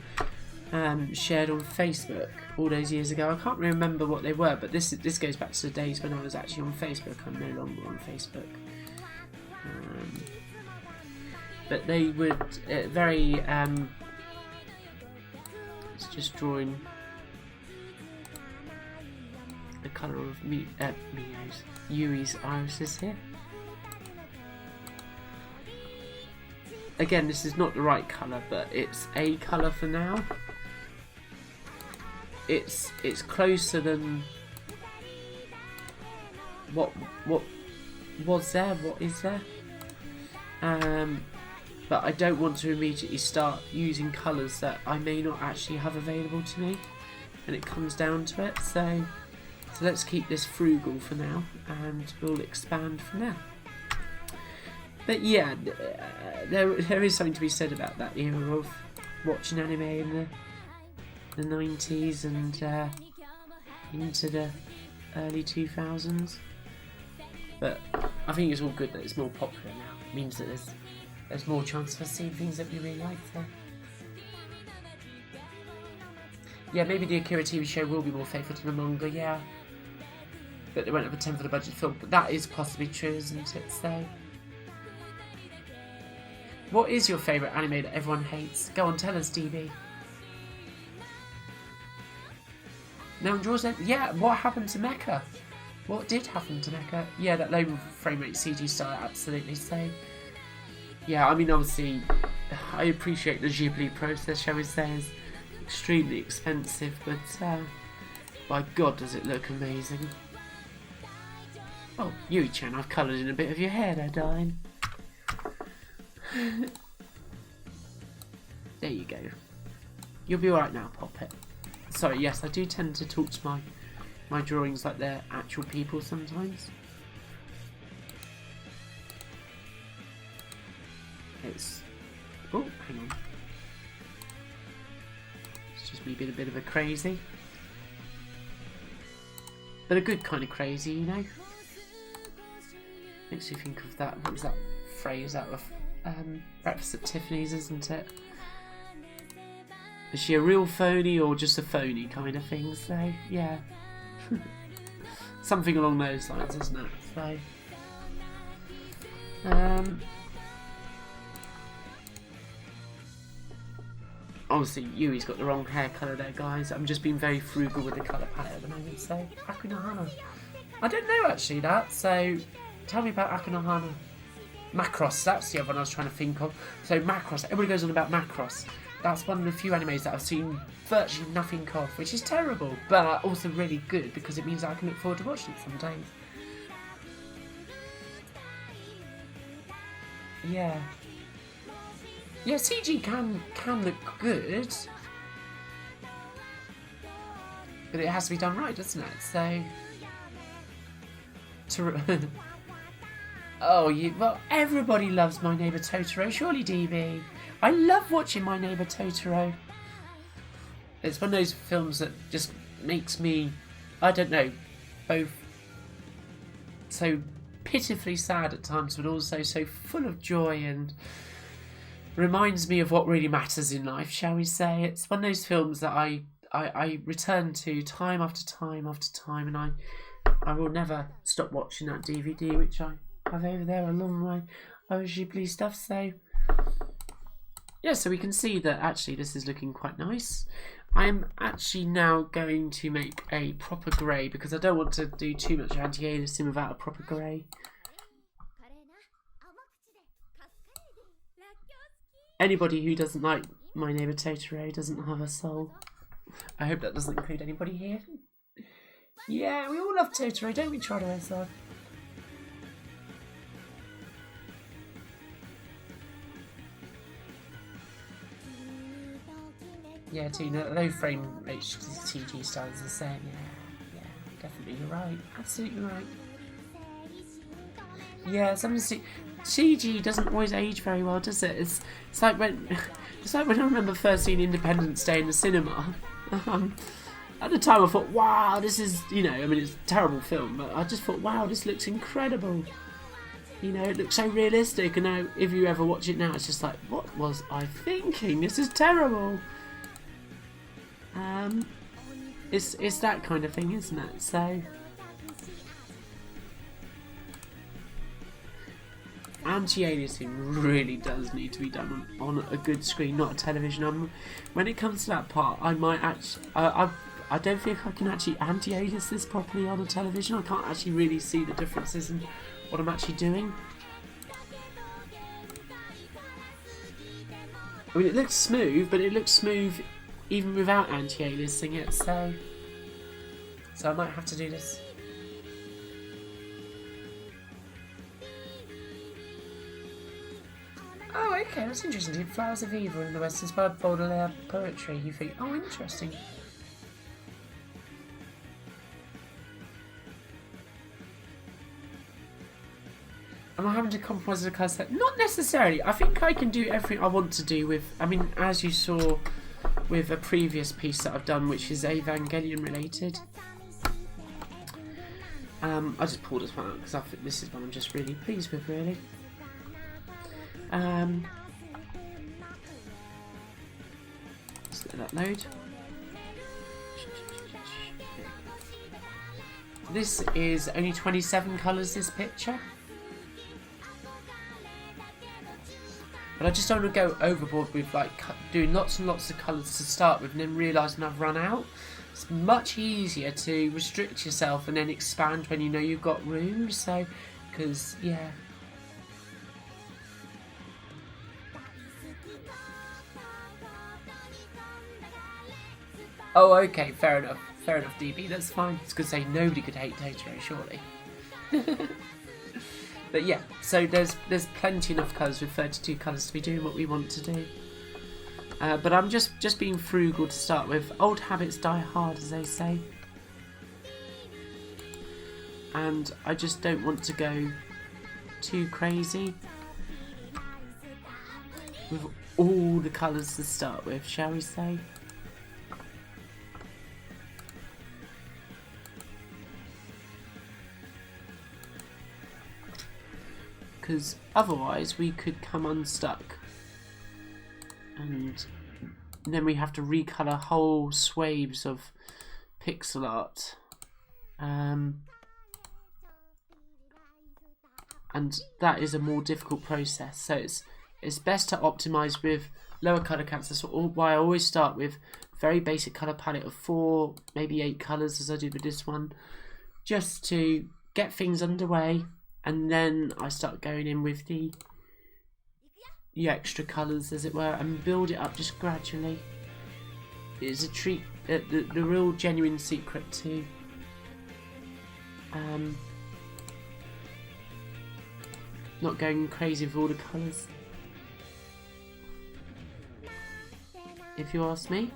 shared on Facebook all those years ago. I can't remember what they were, but this goes back to the days when I was actually on Facebook. I'm no longer on Facebook. But they would very... it's just drawing the colour of Yui's irises here. Again, this is not the right colour, but it's a colour for now. It's closer than what was there, what is there. But I don't want to immediately start using colours that I may not actually have available to me when it comes down to it. So let's keep this frugal for now, and we'll expand from there. But yeah, there is something to be said about that era of watching anime in the 90s and into the early 2000s. But I think it's all good that it's more popular now. It means that there's more chance for seeing things that we really like there. Yeah, maybe the Akira TV show will be more faithful to the manga, yeah. But they won't have a 10 for the budget film. But that is possibly true, isn't it? So... what is your favourite anime that everyone hates? Go on, tell us, DB. No one draws it? Yeah, what happened to Mecha? What did happen to Mecha? Yeah, that low frame rate CG style, absolutely. So, yeah, I mean, obviously, I appreciate the Ghibli process, shall we say, is extremely expensive, but by God, does it look amazing. Oh, Yui-chan, I've coloured in a bit of your hair there, darling. There you go. You'll be alright now, Poppet. Sorry, yes, I do tend to talk to my drawings like they're actual people sometimes. It's... oh, hang on. It's just me being a bit of a crazy. But a good kind of crazy, you know? Makes you think of that, what was that phrase out of Breakfast at Tiffany's, isn't it? Is she a real phony or just a phony kind of thing? So, yeah. Something along those lines, isn't it? So, obviously, Yui's got the wrong hair colour there, guys. I'm just being very frugal with the colour palette at the moment. So, Akunohana. I don't know actually that. So, tell me about Akunohana. Macross, that's the other one I was trying to think of. So Macross, everybody goes on about Macross. That's one of the few animes that I've seen virtually nothing of, which is terrible, but also really good because it means I can look forward to watching it some days. Yeah. Yeah, CG can look good, but it has to be done right, doesn't it? So... oh, well, everybody loves My Neighbour Totoro, surely, DB. I love watching My Neighbour Totoro. It's one of those films that just makes me, I don't know, both so pitifully sad at times, but also so full of joy and reminds me of what really matters in life, shall we say. It's one of those films that I return to time after time after time, and I will never stop watching that DVD, which I have over there along my Ghibli stuff. So yeah, so we can see that actually this is looking quite nice. I'm actually now going to make a proper grey because I don't want to do too much anti-aliasing without a proper grey. Anybody who doesn't like My Neighbour Totoro doesn't have a soul. I hope that doesn't include anybody here. Yeah, we all love Totoro, don't we, Trotter? Yeah, too. No frame HCG style is the same. Yeah, definitely. You're right. Absolutely right. Yeah, CG doesn't always age very well, does it? It's like when I remember first seeing Independence Day in the cinema. At the time, I thought, wow, this is, I mean, it's a terrible film, but I just thought, wow, this looks incredible. It looks so realistic, and now if you ever watch it now, it's just like, what was I thinking? This is terrible. It's that kind of thing, isn't it? So anti-aliasing really does need to be done on a good screen, not a television. When it comes to that part, I might actually, I don't think I can actually anti-alias this properly on a television. I can't actually really see the differences in what I'm actually doing. I mean, it looks smooth, but it looks smooth even without anti-aliasing it, so I might have to do this. Oh, okay, that's interesting. Flowers of Evil in the West inspired Baudelaire poetry. You think, oh, interesting. Am I having to compromise the colour set? Not necessarily. I think I can do everything I want to do with. I mean, as you saw with a previous piece that I've done, which is Evangelion related. I just pulled this one out because I think this is one I'm just really pleased with, really. Let's let that load. This is only 27 colours, this picture. But I just don't want to go overboard with like doing lots and lots of colours to start with and then realising I've run out. It's much easier to restrict yourself and then expand when you know you've got room. So, because, yeah. Oh, okay, fair enough, DB, that's fine. It's going to say nobody could hate Totoro, surely. But yeah, so there's plenty enough colours with 32 colours to be doing what we want to do. But I'm just being frugal to start with. Old habits die hard, as they say. And I just don't want to go too crazy with all the colours to start with, shall we say. Because otherwise we could come unstuck and then we have to recolour whole swathes of pixel art, and that is a more difficult process. So it's best to optimise with lower colour counts. That's why I always start with a very basic colour palette of 4, maybe 8 colours, as I do with this one, just to get things underway. And then I start going in with the extra colours, as it were, and build it up just gradually. It's a treat, the real genuine secret to not going crazy with all the colours, if you ask me.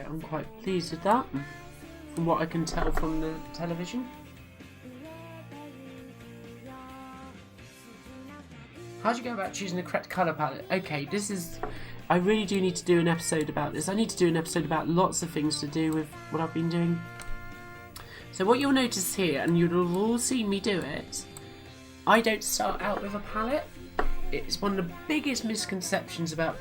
I'm quite pleased with that, from what I can tell from the television. How do you go about choosing the correct colour palette? Okay, I really do need to do an episode about this. I need to do an episode about lots of things to do with what I've been doing. So what you'll notice here, and you'll have all seen me do it, I don't start out with a palette. It's one of the biggest misconceptions about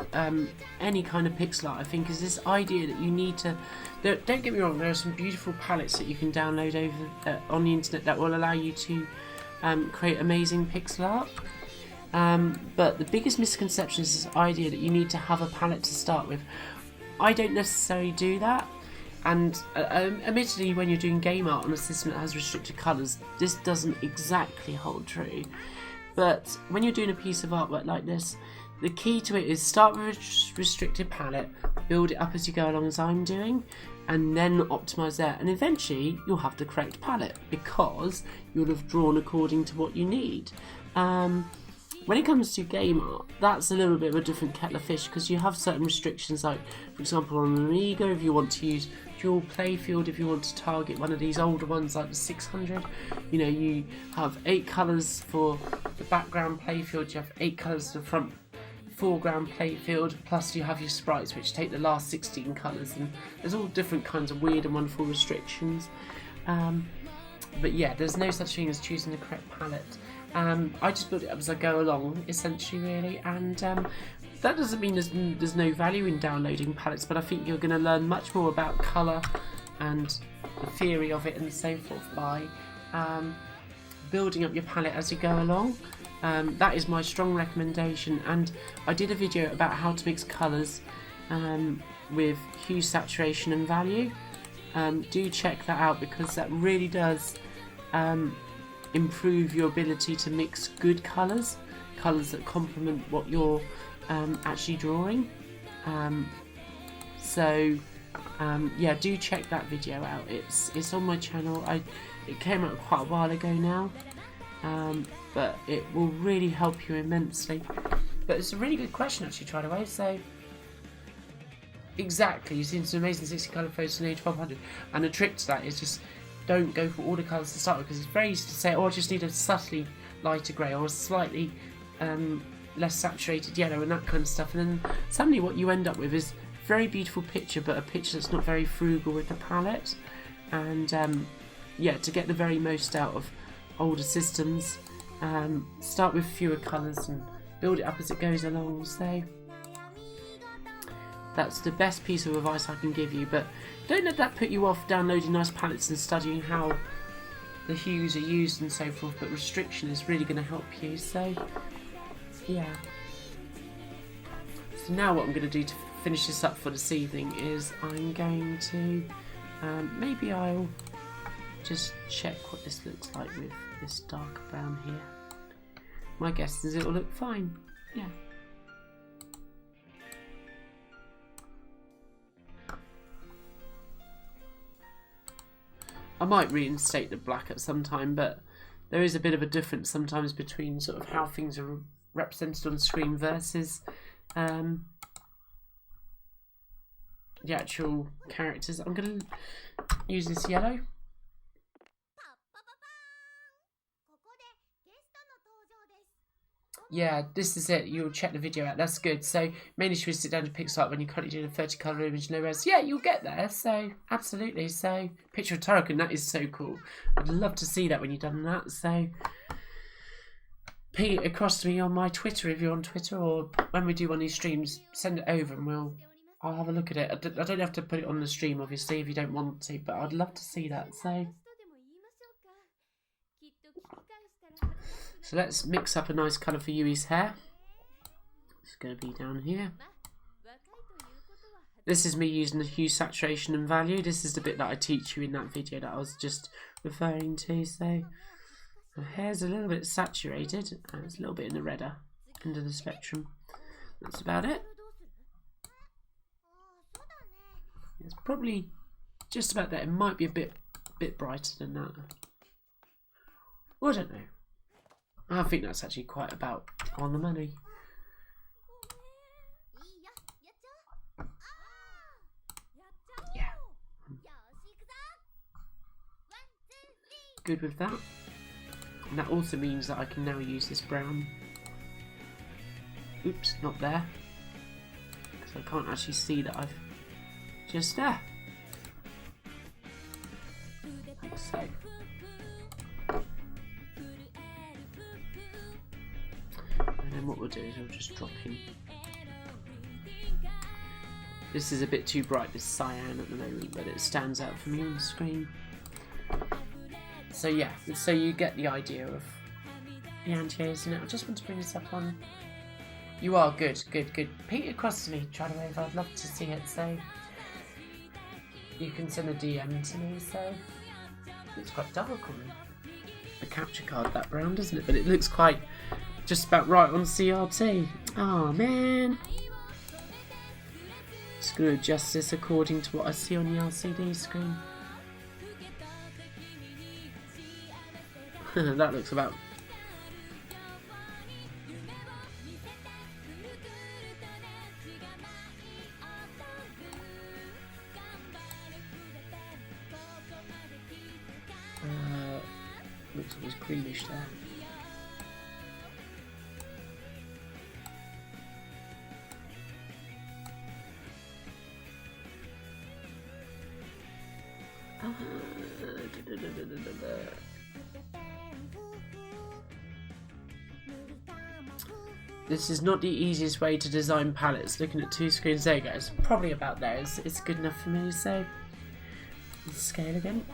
any kind of pixel art, I think, is this idea that you need to... Don't get me wrong, there are some beautiful palettes that you can download over on the internet that will allow you to create amazing pixel art. But the biggest misconception is this idea that you need to have a palette to start with. I don't necessarily do that. And admittedly, when you're doing game art on a system that has restricted colours, this doesn't exactly hold true. But when you're doing a piece of artwork like this, the key to it is start with a restricted palette, build it up as you go along, as I'm doing, and then optimize there, and eventually you'll have the correct palette because you'll have drawn according to what you need. When it comes to game art, that's a little bit of a different kettle of fish because you have certain restrictions, like for example on an Amiga, if you want to use dual playfield, if you want to target one of these older ones like the 600, you know, you have 8 colours for the background playfield, you have 8 colours for the front foreground playfield, plus you have your sprites which take the last 16 colours, and there's all different kinds of weird and wonderful restrictions. But yeah, there's no such thing as choosing the correct palette. I just build it up as I go along, essentially, really, and that doesn't mean there's no value in downloading palettes, but I think you're going to learn much more about colour and the theory of it and so forth by building up your palette as you go along. That is my strong recommendation, and I did a video about how to mix colours with hue, saturation and value. Do check that out because that really does improve your ability to mix good colours that complement what you're actually drawing. Yeah, do check that video out. It's on my channel. It came out quite a while ago now, but it will really help you immensely. But it's a really good question actually, Tried Away. So exactly, you've seen some amazing 60 colour photos in A1200, and the trick to that is just don't go for all the colours to start with, because it's very easy to say, oh, I just need a subtly lighter grey or a slightly less saturated yellow and that kind of stuff, and then suddenly what you end up with is a very beautiful picture, but a picture that's not very frugal with the palette. And yeah, to get the very most out of older systems, start with fewer colours and build it up as it goes along. So that's the best piece of advice I can give you, but don't let that put you off downloading nice palettes and studying how the hues are used and so forth, but restriction is really going to help you. So yeah. So now what I'm going to do to finish this up for this evening is I'm going to maybe I'll just check what this looks like with this darker brown here. My guess is it'll look fine. Yeah. I might reinstate the black at some time, but there is a bit of a difference sometimes between sort of how things are represented on the screen versus the actual characters. I'm going to use this yellow. Yeah, this is it. You'll check the video out. That's good. So mainly should we sit down to Pixar when you're currently doing a 30 colour image, no res. Yeah, you'll get there. So absolutely. So picture of Turrican, that is so cool. I'd love to see that when you've done that. So ping it across to me on my Twitter if you're on Twitter, or when we do one of these streams, send it over and I'll have a look at it. I don't have to put it on the stream, obviously, if you don't want to, but I'd love to see that. So let's mix up a nice colour for Yui's hair. It's going to be down here. This is me using the hue, saturation and value. This is the bit that I teach you in that video that I was just referring to. So her hair's a little bit saturated and it's a little bit in the redder end of the spectrum. That's about it. It's probably just about there. It might be a bit brighter than that. Well, I don't know. I think that's actually quite about on the money. Yeah. Good with that. And that also means that I can now use this brown. Oops, not there. Because I can't actually see that I've just there. Like so. And then what we'll do is we'll just drop in. This is a bit too bright, this cyan at the moment, but it stands out for me on the screen. So yeah, so you get the idea of the anti-airs in it. I just want to bring this up on. You are good. Ping it across to me, try to wave. I'd love to see it. So you can send a DM to me. So it's quite dark on the capture card, that brown, doesn't it? But it looks quite just about right on CRT. Oh man. Just going to adjust this according to what I see on the LCD screen. That looks about... looks almost greenish there. This is not the easiest way to design palettes. Looking at 2 screens, there you go. It's probably about there. It's good enough for me. So, scale again.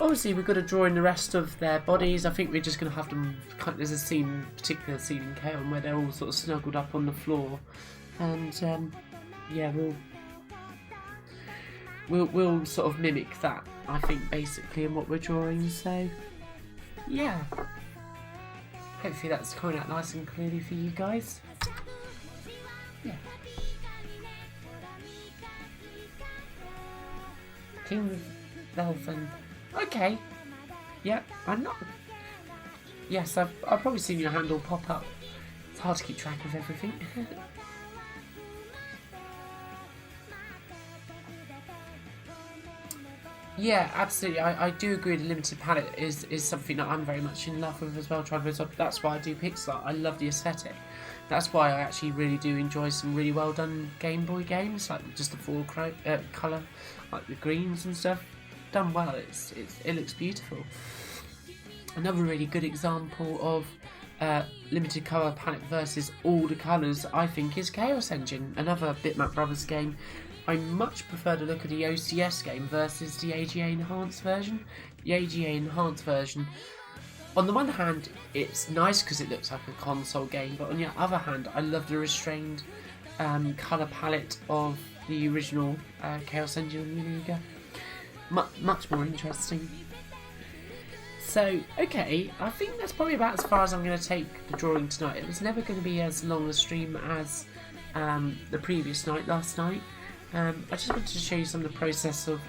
Obviously, we've got to draw in the rest of their bodies. I think we're just going to have them. There's a particular scene in Kyo-Ani where they're all sort of snuggled up on the floor, and yeah, we'll sort of mimic that. I think basically in what we're drawing. So, yeah. Hopefully that's coming out nice and clearly for you guys. Yeah. King Velfen. Okay. Yeah, I'm not... Yes, I've probably seen your handle pop up. It's hard to keep track of everything. Yeah, absolutely. I do agree the limited palette is something that I'm very much in love with as well. That's why I do pixel art. I love the aesthetic. That's why I actually really do enjoy some really well done Game Boy games, like just the full colour, like the greens and stuff. Done well. It looks beautiful. Another really good example of limited colour palette versus all the colours, I think, is Chaos Engine, another Bitmap Brothers game. I much prefer the look of the OCS game versus the AGA Enhanced version. The AGA Enhanced version, on the one hand, it's nice because it looks like a console game, but on the other hand, I love the restrained colour palette of the original Chaos Engine on the Amiga. Much more interesting. So, okay, I think that's probably about as far as I'm going to take the drawing tonight. It was never going to be as long a stream as the previous night, last night. I just wanted to show you some of the process of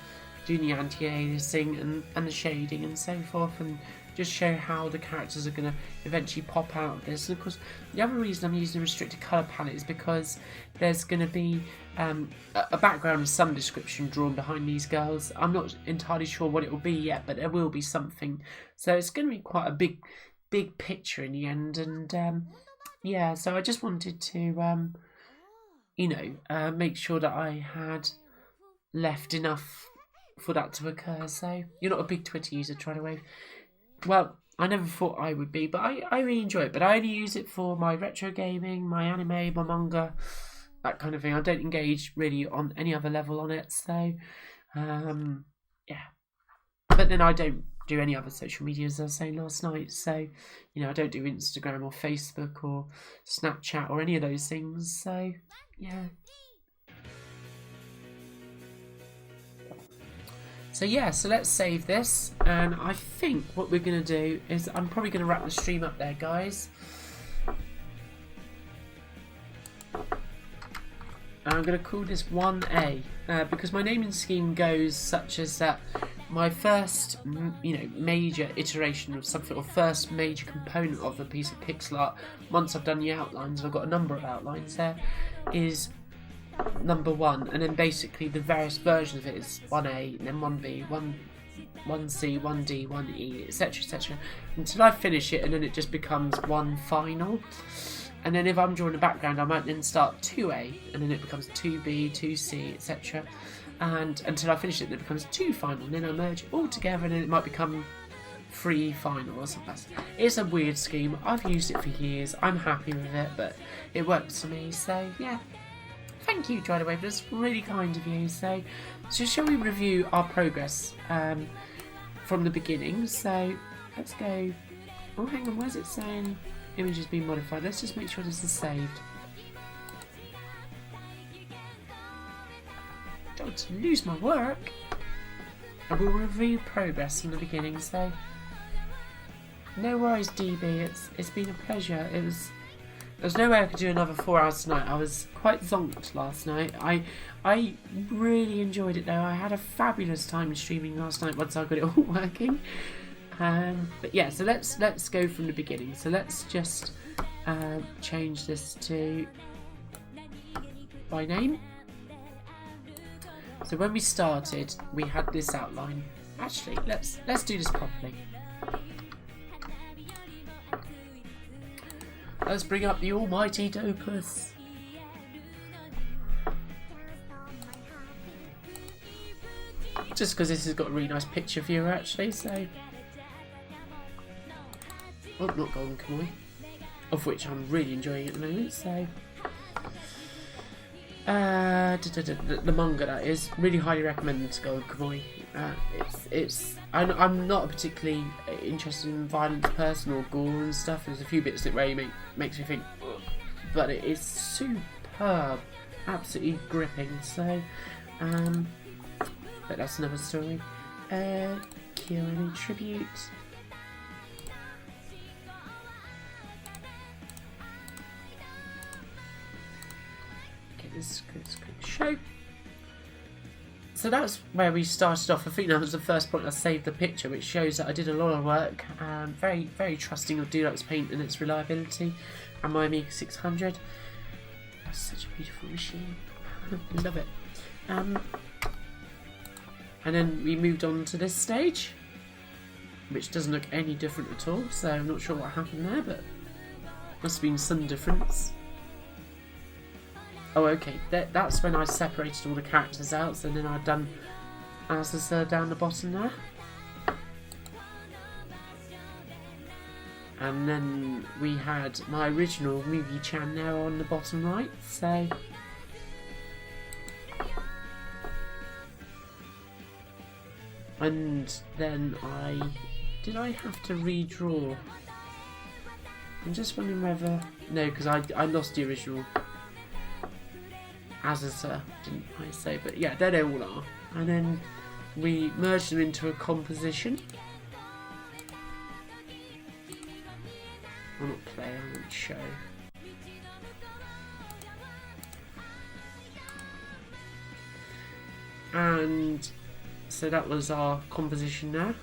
doing the anti-aliasing and the shading and so forth, and just show how the characters are going to eventually pop out of this. And of course, the other reason I'm using a restricted colour palette is because there's going to be a background of some description drawn behind these girls. I'm not entirely sure what it will be yet, but there will be something. So it's going to be quite a big picture in the end. And yeah, so I just wanted to, make sure that I had left enough for that to occur. So you're not a big Twitter user, try to wave. Well, I never thought I would be, but I really enjoy it. But I only use it for my retro gaming, my anime, my manga, that kind of thing. I don't engage really on any other level on it. So, yeah. But then I don't do any other social media, as I was saying last night. So, I don't do Instagram or Facebook or Snapchat or any of those things. So, yeah. So yeah, so let's save this, and I think what we're going to do is I'm probably going to wrap the stream up there, guys. And I'm going to call this 1A, because my naming scheme goes such as that my first, major iteration of something, or first major component of a piece of pixel art, once I've done the outlines, I've got a number of outlines there, is number 1, and then basically the various versions of it is 1A, and then 1B, 1C, 1D, 1E, etc, etc, until I finish it, and then it just becomes one final. And then if I'm drawing a background, I might then start 2A, and then it becomes 2B, 2C, etc, and until I finish it, then it becomes 2 final, and then I merge it all together, and then it might become 3 final or something. It's a weird scheme. I've used it for years. I'm happy with it, but it works for me. So yeah. Thank you, Dried Away, that's really kind of you. So shall we review our progress from the beginning? So let's go. Oh, hang on, where's it saying image has been modified? Let's just make sure this is saved. Don't lose my work. And we'll review progress from the beginning. So No worries, DB. It's been a pleasure. There's no way I could do another 4 hours tonight. I was quite zonked last night. I really enjoyed it though. I had a fabulous time streaming last night once I got it all working. But yeah, so let's go from the beginning. So let's just change this to by name. So when we started, we had this outline. Actually, let's do this properly. Let's bring up the almighty Dopus. Just because this has got a really nice picture viewer actually, so... Oh, not Golden Kamuy. Of which I'm really enjoying at the moment, so... the manga, that is. Really highly recommend Golden Kamuy. I'm not a particularly interested in violent person or gore and stuff. There's a few bits that really makes me think, ugh, but it is superb, absolutely gripping. So, but that's another story. KyoAni tribute. Okay, this is good show. So that's where we started off. I think that was the first point I saved the picture, which shows that I did a lot of work. Very, very trusting of Dulux Paint and its reliability, and my Amiga 600. That's such a beautiful machine. Love it. And then we moved on to this stage, which doesn't look any different at all. So I'm not sure what happened there, but must have been some difference. Oh, okay. That's when I separated all the characters out, so then I'd done Azazel down the bottom there. And then we had my original Mugi-chan there on the bottom right, so... And then did I have to redraw? I'm just wondering whether... No, because I lost the original... Azazel, didn't I say? But yeah, there they all are. And then we merged them into a composition. I'll not play, I won't show. And so that was our composition there.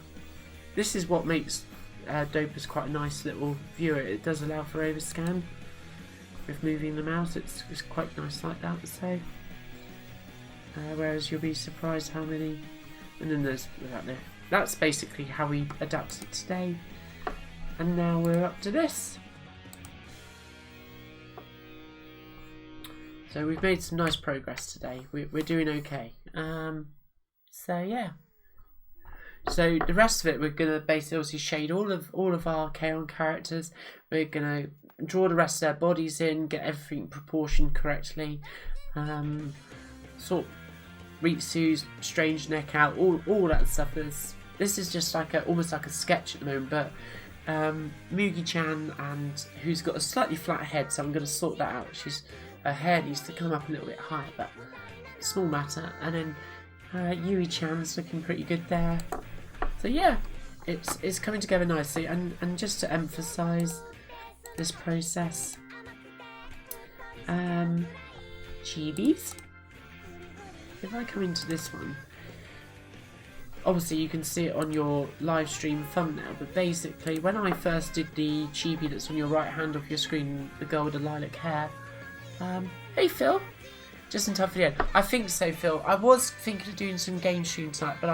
This is what makes Dopus quite a nice little viewer. It does allow for overscan. With moving the mouse, it's quite nice like that. So, whereas you'll be surprised how many. And then there's that there. That's basically how we adapted it today. And now we're up to this. So we've made some nice progress today. We're doing okay. So yeah. So the rest of it, we're gonna basically obviously shade all of our K-On characters. We're gonna draw the rest of their bodies in, get everything proportioned correctly, sort Ritsu's strange neck out, all that stuff. This is just like almost like a sketch at the moment, but Mugi-chan, and who's got a slightly flat head, so I'm going to sort that out. Her hair needs to come up a little bit higher, but small matter. And then Yui-chan's looking pretty good there. So yeah, it's coming together nicely, and just to emphasise this process, chibis. If I come into this one, obviously you can see it on your live stream thumbnail, but basically when I first did the chibi that's on your right hand of your screen, the girl with the lilac hair, hey Phil, just in time for the end. I think so, Phil. I was thinking of doing some game stream tonight, but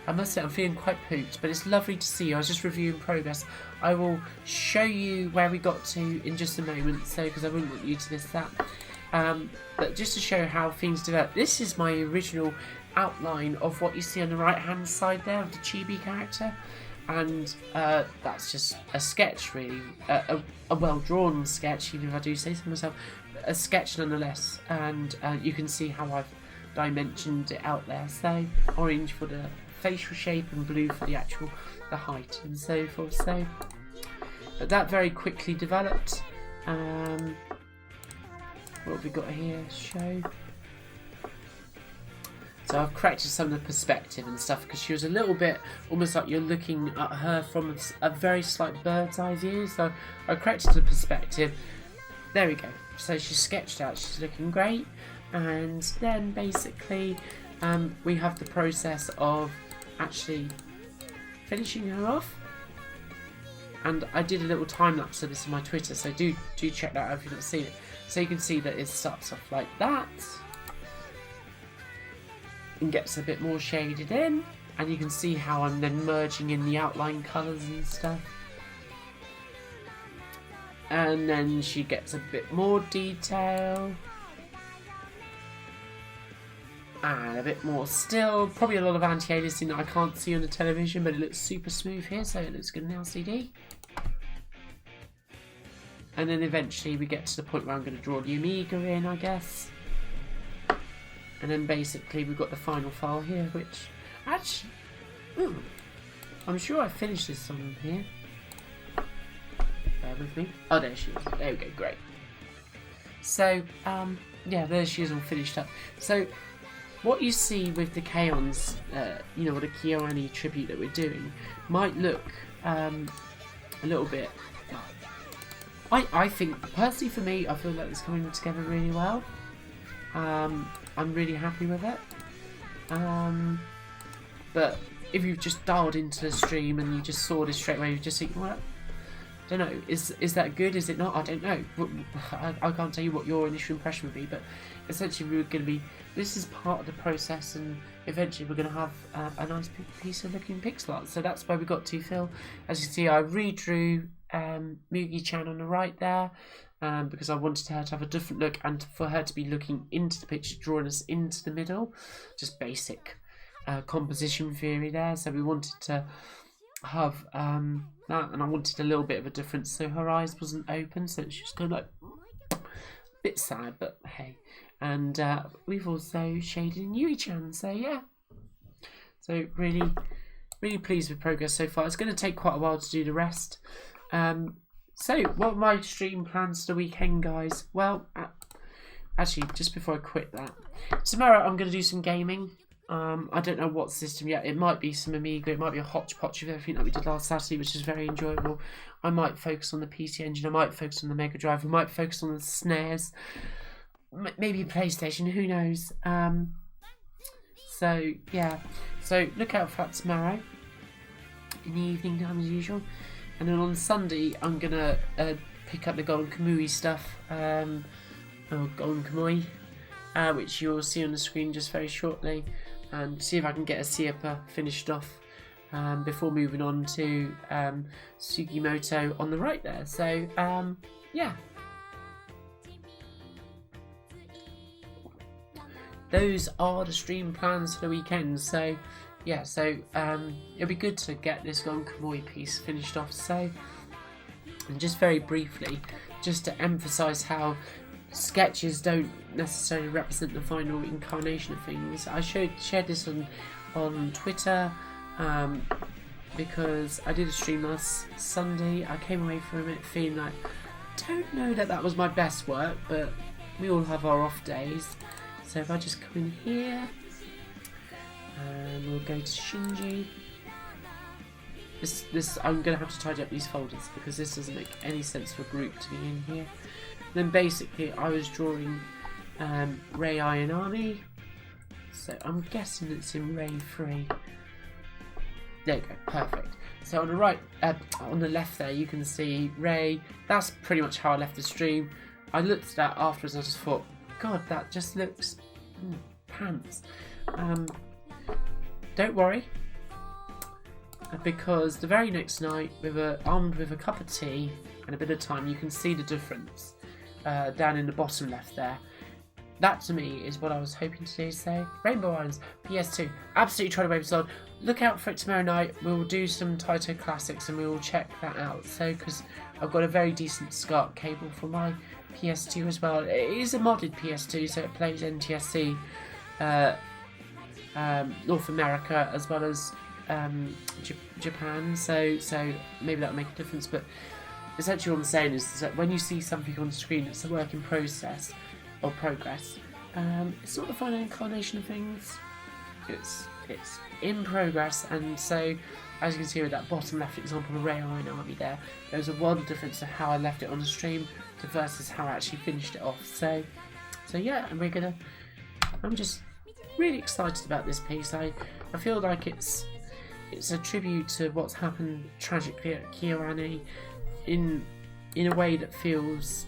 I must say I'm feeling quite pooped, but it's lovely to see you. I was just reviewing progress. I will show you where we got to in just a moment, so because I wouldn't want you to miss that. But just to show how things develop, this is my original outline of what you see on the right hand side there of the chibi character, and that's just a sketch really, a well drawn sketch, even if I do say so myself, a sketch nonetheless. And you can see how I've dimensioned it out there, so orange for the facial shape and blue for the height and so forth. So but that very quickly developed. What have we got here? Show. So I've corrected some of the perspective and stuff because she was a little bit almost like you're looking at her from a very slight bird's eye view. So I corrected the perspective. There we go. So she's sketched out. She's looking great. And then basically we have the process of actually finishing her off. And I did a little time lapse of this on my Twitter, so do check that out if you've not seen it. So you can see that it starts off like that and gets a bit more shaded in, and you can see how I'm then merging in the outline colours and stuff. And then she gets a bit more detail. And a bit more still. Probably a lot of anti-aliasing that I can't see on the television, but it looks super smooth here, so it looks good in LCD. And then eventually we get to the point where I'm going to draw the Amiga in, I guess. And then basically we've got the final file here, which actually, I'm sure I finished this on here. Bear with me. Oh, there she is. There we go, great. So, yeah, there she is all finished up. So, what you see with the K-Ons, you know, the KyoAni tribute that we're doing, might look a little bit. I think, personally for me, I feel like it's coming together really well. I'm really happy with it. But if you've just dialed into the stream and you just saw this straight away, you just think, well, I don't know, is that good? Is it not? I don't know. I can't tell you what your initial impression would be, but essentially we're going to be, this is part of the process, and eventually we're going to have a nice piece of looking pixel art. So that's where we got to, Phil. As you can see, I redrew Mugi-chan on the right there, because I wanted her to have a different look and for her to be looking into the picture, drawing us into the middle. Just basic composition theory there. So we wanted to have that, and I wanted a little bit of a difference so her eyes wasn't open, so it's just kind of like a bit sad, but hey. And we've also shaded in Yui-chan, so yeah. So really pleased with progress so far. It's going to take quite a while to do the rest. So what are my stream plans for the weekend, guys? Well, actually, just before I quit that, tomorrow I'm going to do some gaming. I don't know what system yet. It might be some Amiga, it might be a hodgepodge of everything that we did last Saturday, which is very enjoyable. I might focus on the PC Engine, I might focus on the Mega Drive, I might focus on the SNES, maybe PlayStation, who knows. So yeah, so look out for that tomorrow in the evening time as usual. And then on Sunday I'm gonna pick up the Golden Kamui stuff, or Golden Kamui, which you'll see on the screen just very shortly, and see if I can get a Siapa finished off before moving on to Sugimoto on the right there. So yeah, those are the stream plans for the weekend. So yeah, so it'll be good to get this Golden Kamui piece finished off. So, and just very briefly, just to emphasise how sketches don't necessarily represent the final incarnation of things. I shared this on Twitter because I did a stream last Sunday. I came away from it feeling like, don't know that was my best work, but we all have our off days. So if I just come in here and we'll go to Shinji. This I'm going to have to tidy up these folders because this doesn't make any sense for a group to be in here. Then basically I was drawing Rei Ayanami, so I'm guessing it's in Rei 3. There you go, perfect. So on the right, on the left there, you can see Rei. That's pretty much how I left the stream. I looked at that afterwards and I just thought, God, that just looks pants. Don't worry, because the very next night, armed with a cup of tea and a bit of time, you can see the difference. Down in the bottom left there. That to me is what I was hoping to do. So Rainbow Islands PS2, absolutely trying to wave on. Look out for it tomorrow night. We'll do some Taito classics and we will check that out. So because I've got a very decent SCART cable for my PS2 as well. It is a modded PS2, so it plays NTSC North America as well as Japan. So maybe that'll make a difference, but essentially what I'm saying is that when you see something on the screen that's a work in process or progress, it's not the final incarnation of things. it's in progress, and so as you can see with that bottom left example of Rayon Army there's a world of difference to how I left it on the stream to versus how I actually finished it off. So yeah, and I'm just really excited about this piece. I feel like it's a tribute to what's happened tragically at KyoAni in a way that feels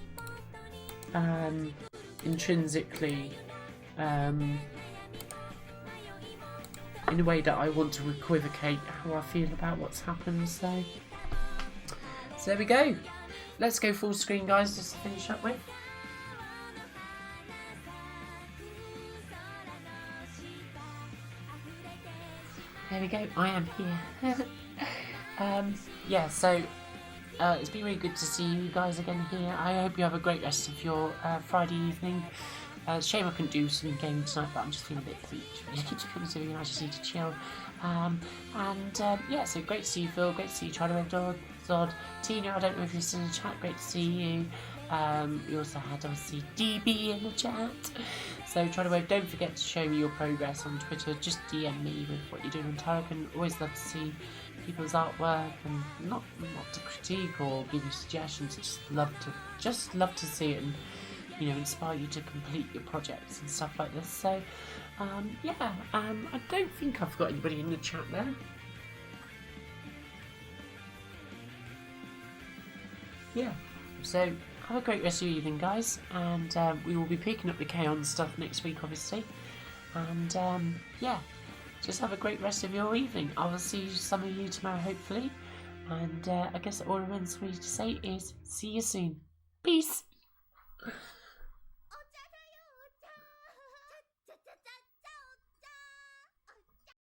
intrinsically in a way that I want to equivocate how I feel about what's happened. So there we go. Let's go full screen, guys, just to finish up with. There we go, I am here. Yeah, so it's been really good to see you guys again here. I hope you have a great rest of your Friday evening. Shame I couldn't do some gaming tonight, but I'm just feeling a bit peach. It keeps feeling to me and I just need to chill. Yeah, so great to see you, Phil. Great to see you, Charlie Zod. Tina, I don't know if you're still in the chat. Great to see you. We also had obviously DB in the chat. So try to wave. Don't forget to show me your progress on Twitter. Just DM me with what you're doing on Tarek. Always love to see people's artwork, and not to critique or give you suggestions. Just love to see it and, you know, inspire you to complete your projects and stuff like this. So yeah, I don't think I've got anybody in the chat there. Yeah, so have a great rest of your evening, guys, and we will be picking up the K-On stuff next week, obviously. And yeah, just have a great rest of your evening. I will see some of you tomorrow, hopefully. And I guess all remains for me to say is see you soon. Peace.